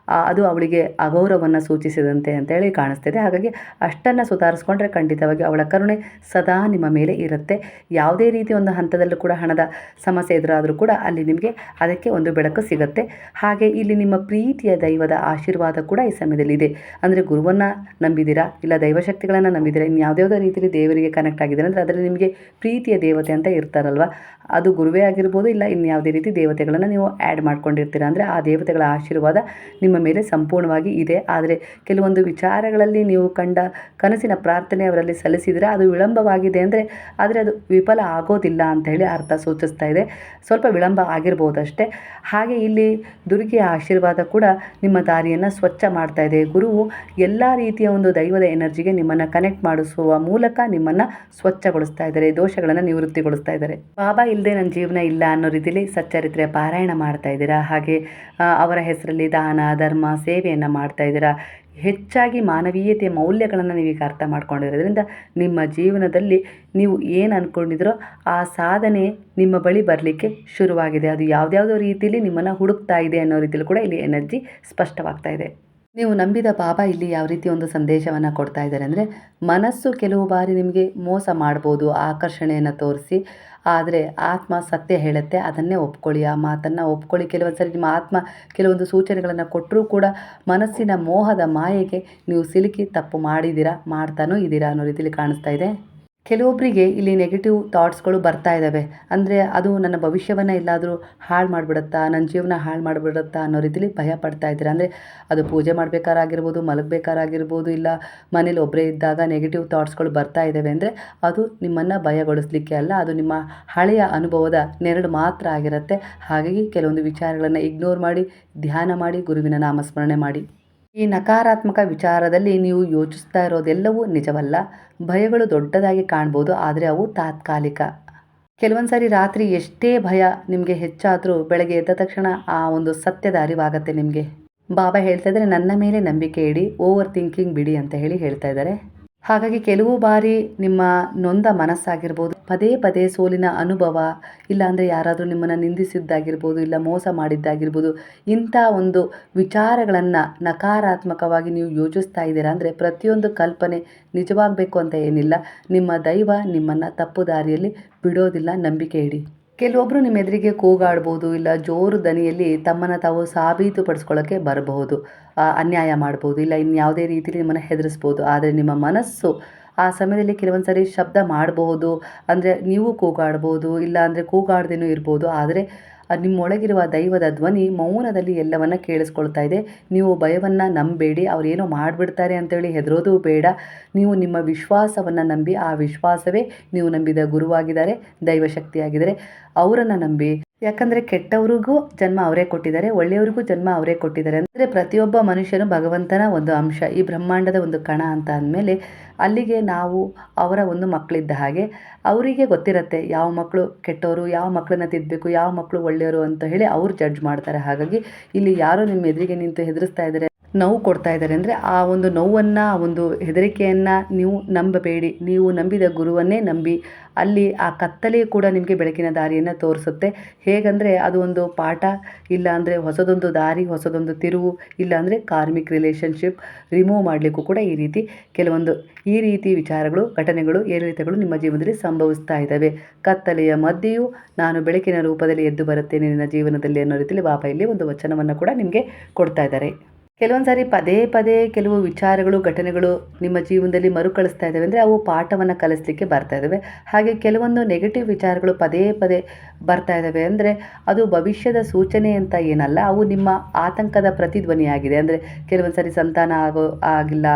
ಅದು ಅವಳಿಗೆ ಅಗೌರವವನ್ನು ಸೂಚಿಸಿದಂತೆ ಅಂತೇಳಿ ಕಾಣಿಸ್ತಿದೆ. ಹಾಗಾಗಿ ಅಷ್ಟನ್ನು ಸುಧಾರಿಸ್ಕೊಂಡ್ರೆ ಖಂಡಿತವಾಗಿ ಅವಳ ಕರುಣೆ ಸದಾ ನಿಮ್ಮ ಮೇಲೆ ಇರುತ್ತೆ. ಯಾವುದೇ ರೀತಿ ಒಂದು ಹಂತದಲ್ಲೂ ಕೂಡ ಹಣದ ಸಮಸ್ಯೆ ಎದುರಾದರೂ ಕೂಡ ಅಲ್ಲಿ ನಿಮಗೆ ಅದಕ್ಕೆ ಒಂದು ಬೆಳಕು ಸಿಗುತ್ತೆ. ಹಾಗೆ ಇಲ್ಲಿ ನಿಮ್ಮ ಪ್ರೀತಿಯ ದೈವದ ಆಶೀರ್ವಾದ ಕೂಡ ಈ ಸಮಯದಲ್ಲಿ ಇದೆ. ಅಂದರೆ ಗುರುವನ್ನು ನಂಬಿದ್ದೀರಾ, ಇಲ್ಲ ದೈವಶಕ್ತಿಗಳನ್ನು ನಂಬಿದ್ದೀರಾ, ಇನ್ನು ಯಾವುದ್ಯಾವುದೋ ರೀತಿಯಲ್ಲಿ ದೇವರಿಗೆ ಕನೆಕ್ಟ್ ಆಗಿದ್ದೀರಾ ಅಂದರೆ ಅದರಲ್ಲಿ ನಿಮಗೆ ಪ್ರೀತಿಯ ದೇವತೆ ಅಂತ ಇರ್ತಾರಲ್ವ, ಅದು ಗುರುವೇ ಆಗಿರ್ಬೋದು, ಇಲ್ಲ ಇನ್ಯಾವುದೇ ರೀತಿ ದೇವತೆಗಳನ್ನು ನೀವು ಆ್ಯಡ್ ಮಾಡ್ಕೊಂಡಿರ್ತೀರ. ಅಂದರೆ ಆ ದೇವತೆಗಳ ಆಶೀರ್ವಾದ ನಿಮ್ಮ ಮೇಲೆ ಸಂಪೂರ್ಣವಾಗಿ ಇದೆ. ಆದರೆ ಕೆಲವೊಂದು ವಿಚಾರಗಳಲ್ಲಿ ನೀವು ಕಂಡ ಕನಸಿನ ಪ್ರಾರ್ಥನೆ ಅವರಲ್ಲಿ ಸಲ್ಲಿಸಿದರೆ ಅದು ವಿಳಂಬವಾಗಿದೆ ಆದರೆ ಅದು ವಿಫಲ ಆಗೋದಿಲ್ಲ ಅಂತ ಹೇಳಿ ಅರ್ಥ ಸೂಚಿಸ್ತಾ ಇದೆ. ಸ್ವಲ್ಪ ವಿಳಂಬ ಆಗಿರ್ಬೋದಷ್ಟೇ. ಹಾಗೆ ಇಲ್ಲಿ ದುರ್ಗೆಯ ಆಶೀರ್ವಾದ ಕೂಡ ನಿಮ್ಮ ದಾರಿಯನ್ನು ಸ್ವಚ್ಛ ಮಾಡ್ತಾ ಇದೆ. ಗುರುವು ಎಲ್ಲ ರೀತಿಯ ಒಂದು ದೈವದ ಎನರ್ಜಿಗೆ ನಿಮ್ಮನ್ನು ಕನೆಕ್ಟ್ ಮಾಡಿಸುವ ಮೂಲಕ ನಿಮ್ಮನ್ನು ಸ್ವಚ್ಛಗೊಳಿಸ್ತಾ ಇದ್ದಾರೆ, ದೋಷಗಳನ್ನು ನಿವೃತ್ತಿಗೊಳಿಸ್ತಾ ಇದ್ದಾರೆ. ಬಾಬಾ ಇಲ್ಲದೆ ನನ್ನ ಜೀವನ ಇಲ್ಲ ಅನ್ನೋ ರೀತಿಯಲ್ಲಿ ಸಚ್ಚರಿತ್ರೆಯ ಪಾರಾಯಣ ಮಾಡ್ತಾ ಇದ್ದೀರಾ. ಹಾಗೆ ಅವರ ಹೆಸರಲ್ಲಿ ದಾನ ಧರ್ಮ ಸೇವೆಯನ್ನು ಮಾಡ್ತಾ ಇದ್ದೀರಾ. ಹೆಚ್ಚಾಗಿ ಮಾನವೀಯತೆಯ ಮೌಲ್ಯಗಳನ್ನು ನೀವೀಗ ಅರ್ಥ ಮಾಡ್ಕೊಂಡಿರೋದ್ರಿಂದ ನಿಮ್ಮ ಜೀವನದಲ್ಲಿ ನೀವು ಏನು ಅಂದ್ಕೊಂಡಿದ್ರೋ ಆ ಸಾಧನೆ ನಿಮ್ಮ ಬಳಿ ಬರಲಿಕ್ಕೆ ಶುರುವಾಗಿದೆ. ಅದು ಯಾವುದ್ಯಾವುದೋ ರೀತಿಯಲ್ಲಿ ನಿಮ್ಮನ್ನು ಹುಡುಕ್ತಾ ಇದೆ ಅನ್ನೋ ರೀತಿಯಲ್ಲಿ ಕೂಡ ಇಲ್ಲಿ ಎನರ್ಜಿ ಸ್ಪಷ್ಟವಾಗ್ತಾ ಇದೆ. ನೀವು ನಂಬಿದ ಬಾಬಾ ಇಲ್ಲಿ ಯಾವ ರೀತಿ ಒಂದು ಸಂದೇಶವನ್ನು ಕೊಡ್ತಾ ಇದ್ದಾರೆ ಅಂದರೆ, ಮನಸ್ಸು ಕೆಲವು ಬಾರಿ ನಿಮಗೆ ಮೋಸ ಮಾಡ್ಬೋದು ಆಕರ್ಷಣೆಯನ್ನು ತೋರಿಸಿ. ಆದರೆ ಆತ್ಮ ಸತ್ಯ ಹೇಳುತ್ತೆ, ಅದನ್ನೇ ಒಪ್ಕೊಳ್ಳಿ, ಆ ಮಾತನ್ನು ಒಪ್ಕೊಳ್ಳಿ. ಕೆಲವೊಂದು ಸರಿ ನಿಮ್ಮ ಆತ್ಮ ಕೆಲವೊಂದು ಸೂಚನೆಗಳನ್ನು ಕೊಟ್ಟರೂ ಕೂಡ ಮನಸ್ಸಿನ ಮೋಹದ ಮಾಯೆಗೆ ನೀವು ಸಿಲುಕಿ ತಪ್ಪು ಮಾಡಿದ್ದೀರಾ, ಮಾಡ್ತಾನೂ ಇದ್ದೀರಾ ಅನ್ನೋ ರೀತಿಯಲ್ಲಿ ಕಾಣಿಸ್ತಾ ಇದೆ. ಕೆಲವೊಬ್ಬರಿಗೆ ಇಲ್ಲಿ ನೆಗೆಟಿವ್ ಥಾಟ್ಸ್ಗಳು ಬರ್ತಾ ಇದ್ದಾವೆ. ಅಂದರೆ ಅದು ನನ್ನ ಭವಿಷ್ಯವನ್ನು ಎಲ್ಲಾದರೂ ಹಾಳು ಮಾಡಿಬಿಡುತ್ತಾ, ನನ್ನ ಜೀವನ ಹಾಳು ಮಾಡಿಬಿಡುತ್ತಾ ಅನ್ನೋ ರೀತಿಲಿ ಭಯ ಪಡ್ತಾ ಇದ್ದೀರಾ. ಅಂದರೆ ಅದು ಪೂಜೆ ಮಾಡಬೇಕಾರಾಗಿರ್ಬೋದು, ಮಲಗಬೇಕಾರಾಗಿರ್ಬೋದು, ಇಲ್ಲ ಮನೇಲಿ ಒಬ್ಬರೇ ಇದ್ದಾಗ ನೆಗೆಟಿವ್ ಥಾಟ್ಸ್ಗಳು ಬರ್ತಾ ಇದ್ದಾವೆ ಅಂದರೆ ಅದು ನಿಮ್ಮನ್ನು ಭಯಗೊಳಿಸಲಿಕ್ಕೆ ಅಲ್ಲ, ಅದು ನಿಮ್ಮ ಹಳೆಯ ಅನುಭವದ ನೆರಳು ಮಾತ್ರ ಆಗಿರುತ್ತೆ. ಹಾಗಾಗಿ ಕೆಲವೊಂದು ವಿಚಾರಗಳನ್ನು ಇಗ್ನೋರ್ ಮಾಡಿ, ಧ್ಯಾನ ಮಾಡಿ, ಗುರುವಿನ ನಾಮಸ್ಮರಣೆ ಮಾಡಿ. ಈ ನಕಾರಾತ್ಮಕ ವಿಚಾರದಲ್ಲಿ ನೀವು ಯೋಚಿಸ್ತಾ ಇರೋದೆಲ್ಲವೂ ನಿಜವಲ್ಲ. ಭಯಗಳು ದೊಡ್ಡದಾಗಿ ಕಾಣ್ಬೋದು, ಆದರೆ ಅವು ತಾತ್ಕಾಲಿಕ. ಕೆಲವೊಂದು ಸಾರಿ ರಾತ್ರಿ ಎಷ್ಟೇ ಭಯ ನಿಮಗೆ ಹೆಚ್ಚಾದರೂ ಬೆಳಗ್ಗೆ ಎದ್ದ ತಕ್ಷಣ ಆ ಒಂದು ಸತ್ಯದ ಅರಿವಾಗತ್ತೆ ನಿಮಗೆ. ಬಾಬಾ ಹೇಳ್ತಾ ಇದ್ದಾರೆ, ನನ್ನ ಮೇಲೆ ನಂಬಿಕೆ ಇಡಿ, ಓವರ್ ಥಿಂಕಿಂಗ್ ಬಿಡಿ ಅಂತ ಹೇಳ್ತಾ ಇದ್ದಾರೆ. ಹಾಗಾಗಿ ಕೆಲವು ಬಾರಿ ನಿಮ್ಮ ನೊಂದ ಮನಸ್ಸಾಗಿರ್ಬೋದು, ಪದೇ ಪದೇ ಸೋಲಿನ ಅನುಭವ, ಇಲ್ಲಾಂದರೆ ಯಾರಾದರೂ ನಿಮ್ಮನ್ನು ನಿಂದಿಸಿದ್ದಾಗಿರ್ಬೋದು, ಇಲ್ಲ ಮೋಸ ಮಾಡಿದ್ದಾಗಿರ್ಬೋದು, ಇಂಥ ಒಂದು ವಿಚಾರಗಳನ್ನು ನಕಾರಾತ್ಮಕವಾಗಿ ನೀವು ಯೋಚಿಸ್ತಾ ಇದ್ದೀರಾ ಅಂದರೆ ಪ್ರತಿಯೊಂದು ಕಲ್ಪನೆ ನಿಜವಾಗಬೇಕು ಅಂತ ಏನಿಲ್ಲ. ನಿಮ್ಮ ದೈವ ನಿಮ್ಮನ್ನು ತಪ್ಪು ದಾರಿಯಲ್ಲಿ ಬಿಡೋದಿಲ್ಲ, ನಂಬಿಕೆ ಇಡಿ. ಕೆಲವೊಬ್ಬರು ನಿಮ್ಮ ಎದುರಿಗೆ ಕೂಗಾಡ್ಬೋದು, ಇಲ್ಲ ಜೋರು ದನಿಯಲ್ಲಿ ತಮ್ಮನ್ನು ತಾವು ಸಾಬೀತುಪಡಿಸ್ಕೊಳ್ಳೋಕ್ಕೆ ಬರಬಹುದು, ಅನ್ಯಾಯ ಮಾಡ್ಬೋದು, ಇಲ್ಲ ಇನ್ಯಾವುದೇ ರೀತಿಯಲ್ಲಿ ನಿಮ್ಮನ್ನು ಹೆದರಿಸ್ಬೋದು. ಆದರೆ ನಿಮ್ಮ ಮನಸ್ಸು ಆ ಸಮಯದಲ್ಲಿ ಕೆಲವೊಂದು ಸಾರಿ ಶಬ್ದ ಮಾಡಬಹುದು. ಅಂದರೆ ನೀವು ಕೂಗಾಡ್ಬೋದು, ಇಲ್ಲ ಅಂದರೆ ಕೂಗಾಡ್ದೇನೂ ಇರ್ಬೋದು. ಆದರೆ ನಿಮ್ಮೊಳಗಿರುವ ದೈವದ ಧ್ವನಿ ಮೌನದಲ್ಲಿ ಎಲ್ಲವನ್ನ ಕೇಳಿಸ್ಕೊಳ್ತಾ ಇದೆ. ನೀವು ಭಯವನ್ನು ನಂಬೇಡಿ, ಅವರೇನೋ ಮಾಡಿಬಿಡ್ತಾರೆ ಅಂತೇಳಿ ಹೆದರೋದು ಬೇಡ. ನೀವು ನಿಮ್ಮ ವಿಶ್ವಾಸವನ್ನು ನಂಬಿ, ಆ ವಿಶ್ವಾಸವೇ ನೀವು ನಂಬಿದ ಗುರುವಾಗಿದ್ದಾರೆ, ದೈವಶಕ್ತಿಯಾಗಿದ್ದಾರೆ, ಅವರನ್ನು ನಂಬಿ. ಯಾಕಂದರೆ ಕೆಟ್ಟವ್ರಿಗೂ ಜನ್ಮ ಅವರೇ ಕೊಟ್ಟಿದ್ದಾರೆ, ಒಳ್ಳೆಯವರಿಗೂ ಜನ್ಮ ಅವರೇ ಕೊಟ್ಟಿದ್ದಾರೆ. ಅಂದರೆ ಪ್ರತಿಯೊಬ್ಬ ಮನುಷ್ಯನು ಭಗವಂತನ ಒಂದು ಅಂಶ, ಈ ಬ್ರಹ್ಮಾಂಡದ ಒಂದು ಕಣ ಅಂತ ಅಂದಮೇಲೆ ಅಲ್ಲಿಗೆ ನಾವು ಅವರ ಒಂದು ಮಕ್ಕಳಿದ್ದ ಹಾಗೆ. ಅವರಿಗೆ ಗೊತ್ತಿರುತ್ತೆ ಯಾವ ಮಕ್ಕಳು ಕೆಟ್ಟವರು, ಯಾವ ಮಕ್ಕಳನ್ನ ತಿದ್ದಬೇಕು, ಯಾವ ಮಕ್ಕಳು ಒಳ್ಳೆಯವರು ಅಂತ ಹೇಳಿ ಅವ್ರು ಜಡ್ಜ್ ಮಾಡ್ತಾರೆ. ಹಾಗಾಗಿ ಇಲ್ಲಿ ಯಾರೋ ನಿಮ್ಮ ಎದುರಿಗೆ ನಿಂತು ಹೆದರಿಸ್ತಾ ಇದ್ದಾರೆ, ನೋವು ಕೊಡ್ತಾ ಇದ್ದಾರೆ ಅಂದರೆ ಆ ಒಂದು ನೋವನ್ನು, ಆ ಒಂದು ಹೆದರಿಕೆಯನ್ನು ನೀವು ನಂಬಬೇಡಿ. ನೀವು ನಂಬಿದ ಗುರುವನ್ನೇ ನಂಬಿ. ಅಲ್ಲಿ ಆ ಕತ್ತಲೆ ಕೂಡ ನಿಮಗೆ ಬೆಳಕಿನ ದಾರಿಯನ್ನು ತೋರಿಸುತ್ತೆ. ಹೇಗಂದರೆ ಅದು ಒಂದು ಪಾಠ, ಇಲ್ಲ ಅಂದರೆ ಹೊಸದೊಂದು ದಾರಿ, ಹೊಸದೊಂದು ತಿರುವು, ಇಲ್ಲಾಂದರೆ ಕಾರ್ಮಿಕ್ ರಿಲೇಷನ್ಶಿಪ್ ರಿಮೂವ್ ಮಾಡಲಿಕ್ಕೂ ಕೂಡ ಕೆಲವೊಂದು ಈ ರೀತಿ ವಿಚಾರಗಳು, ಘಟನೆಗಳು, ಏರಿಳಿತಗಳು ನಿಮ್ಮ ಜೀವನದಲ್ಲಿ ಸಂಭವಿಸ್ತಾ ಇದ್ದಾವೆ. ಕತ್ತಲೆಯ ಮಧ್ಯೆಯೂ ನಾನು ಬೆಳಕಿನ ರೂಪದಲ್ಲಿ ಎದ್ದು ಬರುತ್ತೇನೆ ನಿನ್ನ ಜೀವನದಲ್ಲಿ ಅನ್ನೋ ರೀತಿಯಲ್ಲಿ ಬಾಬಾ ಇಲ್ಲಿ ಒಂದು ವಚನವನ್ನು ಕೂಡ ನಿಮಗೆ ಕೊಡ್ತಾ ಇದ್ದಾರೆ. ಕೆಲವೊಂದು ಸಾರಿ ಪದೇ ಪದೇ ಕೆಲವು ವಿಚಾರಗಳು, ಘಟನೆಗಳು ನಿಮ್ಮ ಜೀವನದಲ್ಲಿ ಮರುಕಳಿಸ್ತಾ ಇದ್ದಾವೆ ಅಂದರೆ ಅವು ಪಾಠವನ್ನು ಕಲಿಸಲಿಕ್ಕೆ ಬರ್ತಾ ಇದ್ದಾವೆ. ಹಾಗೆ ಕೆಲವೊಂದು ನೆಗೆಟಿವ್ ವಿಚಾರಗಳು ಪದೇ ಪದೇ ಬರ್ತಾ ಇದ್ದಾವೆ ಅಂದರೆ ಅದು ಭವಿಷ್ಯದ ಸೂಚನೆ ಅಂತ ಏನಲ್ಲ, ಅವು ನಿಮ್ಮ ಆತಂಕದ ಪ್ರತಿಧ್ವನಿಯಾಗಿದೆ. ಅಂದರೆ ಕೆಲವೊಂದು ಸಾರಿ ಸಂತಾನ ಆಗಿಲ್ಲ,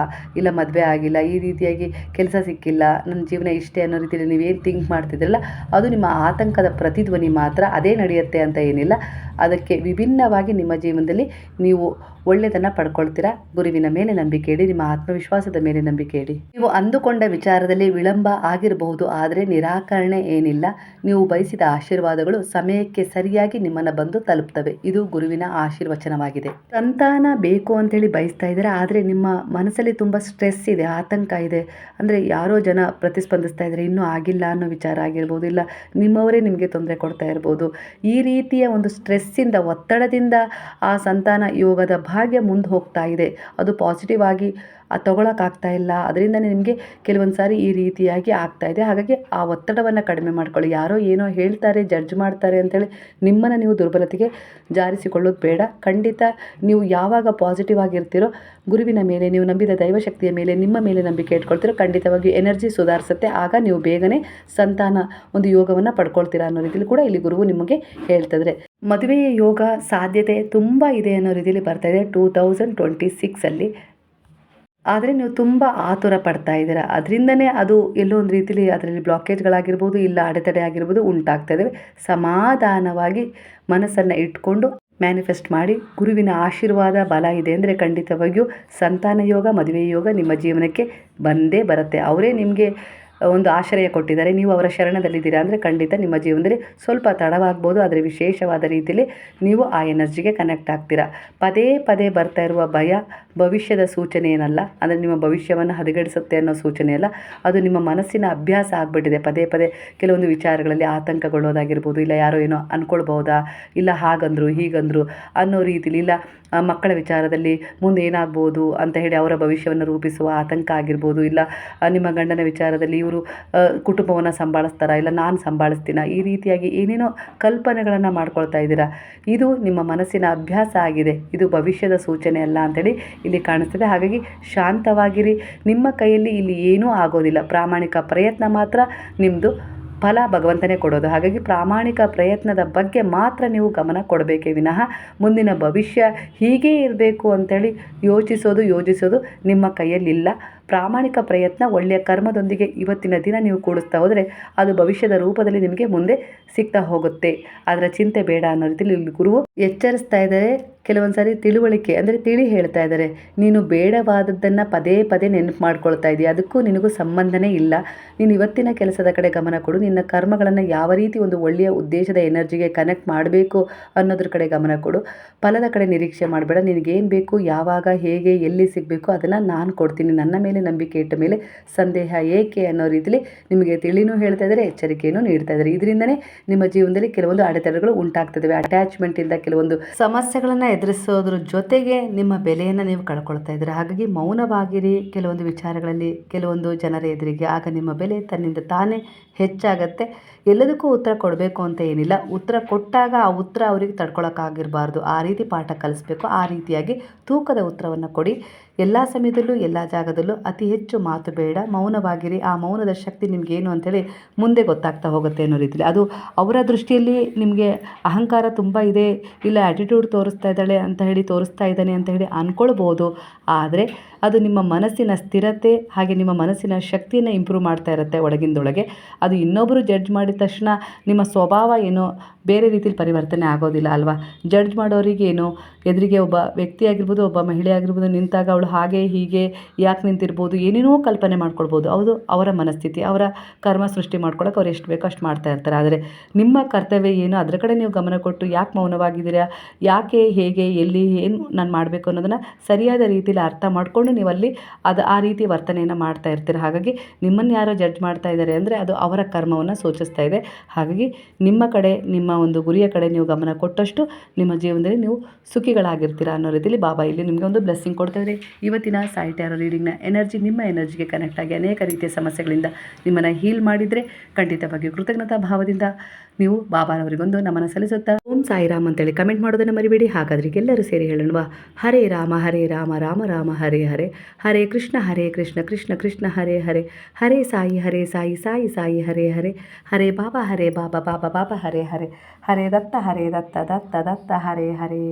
ಇಲ್ಲ ಮದುವೆ ಆಗಿಲ್ಲ, ಈ ರೀತಿಯಾಗಿ ಕೆಲಸ ಸಿಕ್ಕಿಲ್ಲ, ನನ್ನ ಜೀವನ ಇಷ್ಟೇ ಅನ್ನೋ ರೀತಿಯಲ್ಲಿ ನೀವೇನು ಥಿಂಕ್ ಮಾಡ್ತಿದ್ರಲ್ಲ, ಅದು ನಿಮ್ಮ ಆತಂಕದ ಪ್ರತಿಧ್ವನಿ ಮಾತ್ರ. ಅದೇ ನಡೆಯುತ್ತೆ ಅಂತ ಏನಿಲ್ಲ. ಅದಕ್ಕೆ ವಿಭಿನ್ನವಾಗಿ ನಿಮ್ಮ ಜೀವನದಲ್ಲಿ ನೀವು ಒಳ್ಳೆಯದನ್ನು ಪಡ್ಕೊಳ್ತೀರಾ. ಗುರುವಿನ ಮೇಲೆ ನಂಬಿಕೆ ಇಡಿ, ನಿಮ್ಮ ಆತ್ಮವಿಶ್ವಾಸದ ಮೇಲೆ ನಂಬಿಕೆ ಇಡಿ. ನೀವು ಅಂದುಕೊಂಡ ವಿಚಾರದಲ್ಲಿ ವಿಳಂಬ ಆಗಿರಬಹುದು, ಆದರೆ ನಿರಾಕರಣೆ ಏನಿಲ್ಲ. ನೀವು ಬಯಸಿದ ಆಶೀರ್ವಾದಗಳು ಸಮಯಕ್ಕೆ ಸರಿಯಾಗಿ ನಿಮ್ಮನ್ನು ಬಂದು ತಲುಪ್ತವೆ. ಇದು ಗುರುವಿನ ಆಶೀರ್ವಚನವಾಗಿದೆ. ಸಂತಾನ ಬೇಕು ಅಂತೇಳಿ ಬಯಸ್ತಾ ಇದ್ದೀರಾ, ಆದರೆ ನಿಮ್ಮ ಮನಸ್ಸಲ್ಲಿ ತುಂಬ ಸ್ಟ್ರೆಸ್ ಇದೆ, ಆತಂಕ ಇದೆ. ಅಂದರೆ ಯಾರೋ ಜನ ಪ್ರತಿಸ್ಪಂದಿಸ್ತಾ ಇದ್ದಾರೆ, ಇನ್ನೂ ಆಗಿಲ್ಲ ಅನ್ನೋ ವಿಚಾರ ಆಗಿರ್ಬೋದು, ಇಲ್ಲ ನಿಮ್ಮವರೇ ನಿಮಗೆ ತೊಂದರೆ ಕೊಡ್ತಾ ಇರ್ಬೋದು. ಈ ರೀತಿಯ ಒಂದು ಸ್ಟ್ರೆಸ್ಸಿಂದ, ಒತ್ತಡದಿಂದ ಆ ಸಂತಾನ ಯೋಗದ ಭಾಗ್ಯ ಮುಂದೆ ಹೋಗ್ತಾ ಇದೆ. ಅದು ಪಾಸಿಟಿವ್ ಆಗಿ ತಗೊಳಕ್ಕಾಗ್ತಾ ಇಲ್ಲ. ಅದರಿಂದನೇ ನಿಮಗೆ ಕೆಲವೊಂದು ಸಾರಿ ಈ ರೀತಿಯಾಗಿ ಆಗ್ತಾ ಇದೆ. ಹಾಗಾಗಿ ಆ ಒತ್ತಡವನ್ನು ಕಡಿಮೆ ಮಾಡ್ಕೊಳ್ಳಿ. ಯಾರೋ ಏನೋ ಹೇಳ್ತಾರೆ, ಜಡ್ಜ್ ಮಾಡ್ತಾರೆ ಅಂತೇಳಿ ನಿಮ್ಮನ್ನು ನೀವು ದುರ್ಬಲತೆಗೆ ಜಾರಿಸಿಕೊಳ್ಳೋದು ಬೇಡ. ಖಂಡಿತ ನೀವು ಯಾವಾಗ ಪಾಸಿಟಿವ್ ಆಗಿರ್ತೀರೋ, ಗುರುವಿನ ಮೇಲೆ, ನೀವು ನಂಬಿದ ದೈವಶಕ್ತಿಯ ಮೇಲೆ, ನಿಮ್ಮ ಮೇಲೆ ನಂಬಿಕೆ ಇಟ್ಕೊಳ್ತೀರೋ, ಖಂಡಿತವಾಗಿ ಎನರ್ಜಿ ಸುಧಾರಿಸುತ್ತೆ. ಆಗ ನೀವು ಬೇಗನೆ ಸಂತಾನ ಒಂದು ಯೋಗವನ್ನು ಪಡ್ಕೊಳ್ತೀರಾ ಅನ್ನೋ ರೀತಿಯಲ್ಲಿ ಕೂಡ ಇಲ್ಲಿ ಗುರುವು ನಿಮಗೆ ಹೇಳ್ತಿದ್ರೆ. ಮದುವೆಯ ಯೋಗ ಸಾಧ್ಯತೆ ತುಂಬ ಇದೆ ಅನ್ನೋ ರೀತಿಯಲ್ಲಿ ಬರ್ತಾ ಇದೆ 2026 ಆದರೆ ನೀವು ತುಂಬ ಆತುರ ಪಡ್ತಾ ಇದ್ದೀರಾ. ಅದರಿಂದನೇ ಅದು ಎಲ್ಲೋ ಒಂದು ರೀತಿಯಲ್ಲಿ ಅದರಲ್ಲಿ ಬ್ಲಾಕೇಜ್ಗಳಾಗಿರ್ಬೋದು, ಇಲ್ಲ ಅಡೆತಡೆ ಆಗಿರ್ಬೋದು ಉಂಟಾಗ್ತಾ ಇದ್ದಾವೆ. ಸಮಾಧಾನವಾಗಿ ಮನಸ್ಸನ್ನು ಇಟ್ಕೊಂಡು ಮ್ಯಾನಿಫೆಸ್ಟ್ ಮಾಡಿ. ಗುರುವಿನ ಆಶೀರ್ವಾದ ಬಲ ಇದೆ ಅಂದರೆ ಖಂಡಿತವಾಗಿಯೂ ಸಂತಾನ ಯೋಗ, ಮದುವೆ ಯೋಗ ನಿಮ್ಮ ಜೀವನಕ್ಕೆ ಬಂದೇ ಬರುತ್ತೆ. ಅವರೇ ನಿಮಗೆ ಒಂದು ಆಶ್ರಯ ಕೊಟ್ಟಿದ್ದಾರೆ, ನೀವು ಅವರ ಶರಣದಲ್ಲಿದ್ದೀರಾ ಅಂದರೆ ಖಂಡಿತ ನಿಮ್ಮ ಜೀವನದಲ್ಲಿ ಸ್ವಲ್ಪ ತಡವಾಗ್ಬೋದು, ಆದರೆ ವಿಶೇಷವಾದ ರೀತಿಯಲ್ಲಿ ನೀವು ಆ ಎನರ್ಜಿಗೆ ಕನೆಕ್ಟ್ ಆಗ್ತೀರಾ. ಪದೇ ಪದೇ ಬರ್ತಾ ಇರುವ ಭಯ ಭವಿಷ್ಯದ ಸೂಚನೆ ಏನಲ್ಲ, ಅಂದರೆ ನಿಮ್ಮ ಭವಿಷ್ಯವನ್ನು ಹದಗೆಡಿಸುತ್ತೆ ಅನ್ನೋ ಸೂಚನೆ ಅಲ್ಲ, ಅದು ನಿಮ್ಮ ಮನಸ್ಸಿನ ಅಭ್ಯಾಸ ಆಗಿಬಿಟ್ಟಿದೆ. ಪದೇ ಪದೇ ಕೆಲವೊಂದು ವಿಚಾರಗಳಲ್ಲಿ ಆತಂಕಗೊಳ್ಳೋದಾಗಿರ್ಬೋದು, ಇಲ್ಲ ಯಾರೋ ಏನೋ ಅಂದ್ಕೊಳ್ಬೋದಾ, ಇಲ್ಲ ಹಾಗಂದರು ಹೀಗಂದರು ಅನ್ನೋ ರೀತಿಲಿ, ಇಲ್ಲ ಮಕ್ಕಳ ವಿಚಾರದಲ್ಲಿ ಮುಂದೆ ಏನಾಗ್ಬೋದು ಅಂತ ಹೇಳಿ ಅವರ ಭವಿಷ್ಯವನ್ನು ರೂಪಿಸುವ ಆತಂಕ ಆಗಿರ್ಬೋದು, ಇಲ್ಲ ನಿಮ್ಮ ಗಂಡನ ವಿಚಾರದಲ್ಲಿ ಇವರು ಕುಟುಂಬವನ್ನು ಸಂಭಾಳಿಸ್ತಾರಾ, ಇಲ್ಲ ನಾನು ಸಂಭಾಳಿಸ್ತೀನ, ಈ ರೀತಿಯಾಗಿ ಏನೇನೋ ಕಲ್ಪನೆಗಳನ್ನು ಮಾಡ್ಕೊಳ್ತಾ ಇದ್ದೀರಾ. ಇದು ನಿಮ್ಮ ಮನಸ್ಸಿನ ಅಭ್ಯಾಸ ಆಗಿದೆ, ಇದು ಭವಿಷ್ಯದ ಸೂಚನೆ ಅಲ್ಲ ಅಂತೇಳಿ ಇಲ್ಲಿ ಕಾಣಿಸ್ತಿದೆ. ಹಾಗಾಗಿ ಶಾಂತವಾಗಿರಿ, ನಿಮ್ಮ ಕೈಯಲ್ಲಿ ಇಲ್ಲಿ ಏನೂ ಆಗೋದಿಲ್ಲ, ಪ್ರಾಮಾಣಿಕ ಪ್ರಯತ್ನ ಮಾತ್ರ ನಿಮ್ಮದು ಫಲ ಭಗವಂತನೇ ಕೊಡೋದು. ಹಾಗಾಗಿ ಪ್ರಾಮಾಣಿಕ ಪ್ರಯತ್ನದ ಬಗ್ಗೆ ಮಾತ್ರ ನೀವು ಗಮನ ಕೊಡಬೇಕೇ ವಿನಃ ಮುಂದಿನ ಭವಿಷ್ಯ ಹೀಗೇ ಇರಬೇಕು ಅಂಥೇಳಿ ಯೋಜಿಸೋದು ನಿಮ್ಮ ಕೈಯಲ್ಲಿಲ್ಲ. ಪ್ರಾಮಾಣಿಕ ಪ್ರಯತ್ನ ಒಳ್ಳೆಯ ಕರ್ಮದೊಂದಿಗೆ ಇವತ್ತಿನ ದಿನ ನೀವು ಕೂಡಿಸ್ತಾ ಹೋದರೆ ಅದು ಭವಿಷ್ಯದ ರೂಪದಲ್ಲಿ ನಿಮಗೆ ಮುಂದೆ ಸಿಗ್ತಾ ಹೋಗುತ್ತೆ. ಅದರ ಚಿಂತೆ ಬೇಡ ಅನ್ನೋ ರೀತಿಯಲ್ಲಿ ಇಲ್ಲಿ ಗುರುವು ಎಚ್ಚರಿಸ್ತಾ ಇದ್ದಾರೆ. ಕೆಲವೊಂದು ಸಾರಿ ತಿಳುವಳಿಕೆ ಅಂದರೆ ತಿಳಿ ಹೇಳ್ತಾ ಇದ್ದಾರೆ, ನೀನು ಬೇಡವಾದದ್ದನ್ನು ಪದೇ ಪದೇ ನೆನಪು ಮಾಡ್ಕೊಳ್ತಾ ಇದೆಯಾ, ಅದಕ್ಕೂ ನಿನಗೂ ಸಂಬಂಧನೇ ಇಲ್ಲ. ನೀನು ಇವತ್ತಿನ ಕೆಲಸದ ಕಡೆ ಗಮನ ಕೊಡು, ನಿನ್ನ ಕರ್ಮಗಳನ್ನು ಯಾವ ರೀತಿ ಒಂದು ಒಳ್ಳೆಯ ಉದ್ದೇಶದ ಎನರ್ಜಿಗೆ ಕನೆಕ್ಟ್ ಮಾಡಬೇಕು ಅನ್ನೋದ್ರ ಕಡೆ ಗಮನ ಕೊಡು. ಫಲದ ಕಡೆ ನಿರೀಕ್ಷೆ ಮಾಡಬೇಡ. ನಿನಗೇನು ಬೇಕು, ಯಾವಾಗ, ಹೇಗೆ, ಎಲ್ಲಿ ಸಿಗಬೇಕು ಅದನ್ನು ನಾನು ಕೊಡ್ತೀನಿ. ನನ್ನ ಮೇಲೆ ನಂಬಿಕೆ ಇಟ್ಟ ಮೇಲೆ ಸಂದೇಹ ಏಕೆ ಅನ್ನೋ ರೀತಿಯಲ್ಲಿ ನಿಮಗೆ ತಿಳಿನೂ ಹೇಳ್ತಾ ಇದ್ದಾರೆ, ಎಚ್ಚರಿಕೆಯನ್ನು ನೀಡ್ತಾ ಇದ್ದಾರೆ. ಇದರಿಂದನೇ ನಿಮ್ಮ ಜೀವನದಲ್ಲಿ ಕೆಲವೊಂದು ಅಡೆತಡೆಗಳು ಉಂಟಾಗ್ತದೆ. ಅಟ್ಯಾಚ್ಮೆಂಟಿಂದ ಕೆಲವೊಂದು ಸಮಸ್ಯೆಗಳನ್ನು ಎದುರಿಸೋದ್ರ ಜೊತೆಗೆ ನಿಮ್ಮ ಬೆಲೆಯನ್ನು ನೀವು ಕಳ್ಕೊಳ್ತಾ ಇದ್ದೀರಾ. ಹಾಗಾಗಿ ಮೌನವಾಗಿರಿ ಕೆಲವೊಂದು ವಿಚಾರಗಳಲ್ಲಿ, ಕೆಲವೊಂದು ಜನರ ಎದುರಿಗೆ. ಆಗ ನಿಮ್ಮ ಬೆಲೆ ತನ್ನಿಂದ ತಾನೇ ಹೆಚ್ಚಾಗತ್ತೆ. ಎಲ್ಲದಕ್ಕೂ ಉತ್ತರ ಕೊಡಬೇಕು ಅಂತ ಏನಿಲ್ಲ, ಉತ್ತರ ಕೊಟ್ಟಾಗ ಆ ಉತ್ತರ ಅವರಿಗೆ ತಡ್ಕೊಳಕ್ಕಾಗಿರಬಾರ್ದು, ಆ ರೀತಿ ಪಾಠ ಕಲಿಸ್ಬೇಕು. ಆ ರೀತಿಯಾಗಿ ತೂಕದ ಉತ್ತರವನ್ನು ಕೊಡಿ. ಎಲ್ಲ ಸಮಯದಲ್ಲೂ ಎಲ್ಲ ಜಾಗದಲ್ಲೂ ಅತಿ ಹೆಚ್ಚು ಮಾತು ಬೇಡ, ಮೌನವಾಗಿರಿ. ಆ ಮೌನದ ಶಕ್ತಿ ನಿಮಗೇನು ಅಂಥೇಳಿ ಮುಂದೆ ಗೊತ್ತಾಗ್ತಾ ಹೋಗುತ್ತೆ ಅನ್ನೋ ರೀತಿಯಲ್ಲಿ. ಅದು ಅವರ ದೃಷ್ಟಿಯಲ್ಲಿ ನಿಮಗೆ ಅಹಂಕಾರ ತುಂಬ ಇದೆ, ಇಲ್ಲ ಆ್ಯಟಿಟ್ಯೂಡ್ ತೋರಿಸ್ತಾ ಇದ್ದಾಳೆ ಅಂತ ಹೇಳಿ, ತೋರಿಸ್ತಾ ಇದ್ದಾನೆ ಅಂತ ಹೇಳಿ ಅಂದ್ಕೊಳ್ಬೋದು. ಆದರೆ ಅದು ನಿಮ್ಮ ಮನಸ್ಸಿನ ಸ್ಥಿರತೆ ಹಾಗೆ ನಿಮ್ಮ ಮನಸ್ಸಿನ ಶಕ್ತಿಯನ್ನು ಇಂಪ್ರೂವ್ ಮಾಡ್ತಾ ಇರುತ್ತೆ ಒಳಗಿಂದೊಳಗೆ. ಅದು ಇನ್ನೊಬ್ಬರು ಜಡ್ಜ್ ಮಾಡಿದ ತಕ್ಷಣ ನಿಮ್ಮ ಸ್ವಭಾವ ಏನೋ ಬೇರೆ ರೀತಿಯಲ್ಲಿ ಪರಿವರ್ತನೆ ಆಗೋದಿಲ್ಲ ಅಲ್ವಾ. ಜಡ್ಜ್ ಮಾಡೋರಿಗೆ ಏನು, ಎದುರಿಗೆ ಒಬ್ಬ ವ್ಯಕ್ತಿ ಆಗಿರ್ಬೋದು, ಒಬ್ಬ ಮಹಿಳೆ ಆಗಿರ್ಬೋದು, ನಿಂತಾಗ ಅವಳು ಹಾಗೆ ಹೀಗೆ ಯಾಕೆ ನಿಂತಿರ್ಬೋದು, ಏನೇನೋ ಕಲ್ಪನೆ ಮಾಡ್ಕೊಳ್ಬೋದು. ಅದು ಅವರ ಮನಸ್ಥಿತಿ, ಅವರ ಕರ್ಮ ಸೃಷ್ಟಿ ಮಾಡ್ಕೊಳ್ಳೋಕೆ ಅವ್ರು ಎಷ್ಟು ಬೇಕೋ ಅಷ್ಟು ಮಾಡ್ತಾ ಇರ್ತಾರೆ. ಆದರೆ ನಿಮ್ಮ ಕರ್ತವ್ಯ ಏನು, ಅದರ ಕಡೆ ನೀವು ಗಮನ ಕೊಟ್ಟು ಯಾಕೆ ಮೌನವಾಗಿದ್ದೀರಾ, ಯಾಕೆ, ಹೇಗೆ, ಎಲ್ಲಿ, ಏನು ನಾನು ಮಾಡಬೇಕು ಅನ್ನೋದನ್ನು ಸರಿಯಾದ ರೀತಿಯಲ್ಲಿ ಅರ್ಥ ಮಾಡಿಕೊಂಡು ನೀವು ಅಲ್ಲಿ ಆ ರೀತಿ ವರ್ತನೆಯನ್ನು ಮಾಡ್ತಾ ಇರ್ತೀರ. ಹಾಗಾಗಿ ನಿಮ್ಮನ್ನು ಯಾರೋ ಜಡ್ಜ್ ಮಾಡ್ತಾ ಇದ್ದಾರೆ ಅಂದರೆ ಅದು ಅವರ ಕರ್ಮವನ್ನು ಸೂಚಿಸ್ತಾ ಇದೆ. ಹಾಗಾಗಿ ನಿಮ್ಮ ಕಡೆ, ನಿಮ್ಮ ಒಂದು ಗುರಿಯ ಕಡೆ ನೀವು ಗಮನ ಕೊಟ್ಟಷ್ಟು ನಿಮ್ಮ ಜೀವನದಲ್ಲಿ ನೀವು ಸುಖಿಗಳಾಗಿರ್ತೀರಾ ಅನ್ನೋ ರೀತಿಯಲ್ಲಿ ಬಾಬಾ ಇಲ್ಲಿ ನಿಮಗೆ ಒಂದು ಬ್ಲೆಸ್ಸಿಂಗ್ ಕೊಡ್ತಾಯಿದೆ. ಇವತ್ತಿನ ಸಾಯಿ ಟ್ಯಾರೋ ರೀಡಿಂಗ್ನ ಎನರ್ಜಿ ನಿಮ್ಮ ಎನರ್ಜಿಗೆ ಕನೆಕ್ಟ್ ಆಗಿ ಅನೇಕ ರೀತಿಯ ಸಮಸ್ಯೆಗಳಿಂದ ನಿಮ್ಮನ್ನು ಹೀಲ್ ಮಾಡಿದರೆ ಖಂಡಿತವಾಗಿಯೂ ಕೃತಜ್ಞತಾ ಭಾವದಿಂದ ನೀವು ಬಾಬಾರವರಿಗೊಂದು ನಮನ ಸಲ್ಲಿಸುತ್ತಾ ಓಂ ಸಾಯಿರಾಮ್ ಅಂತೇಳಿ ಕಮೆಂಟ್ ಮಾಡೋದನ್ನು ಮರಿಬೇಡಿ. ಹಾಗಾದ್ರೆ ಎಲ್ಲರೂ ಸೇರಿ ಹೇಳೋಣ, ಹರೇ ರಾಮ ರಾಮ ರಾಮ ಹರೇ ಹರೇ, ಹರೇ ಕೃಷ್ಣ ಕೃಷ್ಣ ಕೃಷ್ಣ ಹರೇ ಹರೇ, ಹರೇ ಸಾಯಿ ಸಾಯಿ ಹರೇ ಹರೇ, ಹರೇ ಬಾಬಾ ಬಾಬಾ ಬಾಬಾ ಹರೇ ಹರೇ, ಹರೇ ದತ್ತ ದತ್ತ ಹರೇ ಹರೇ.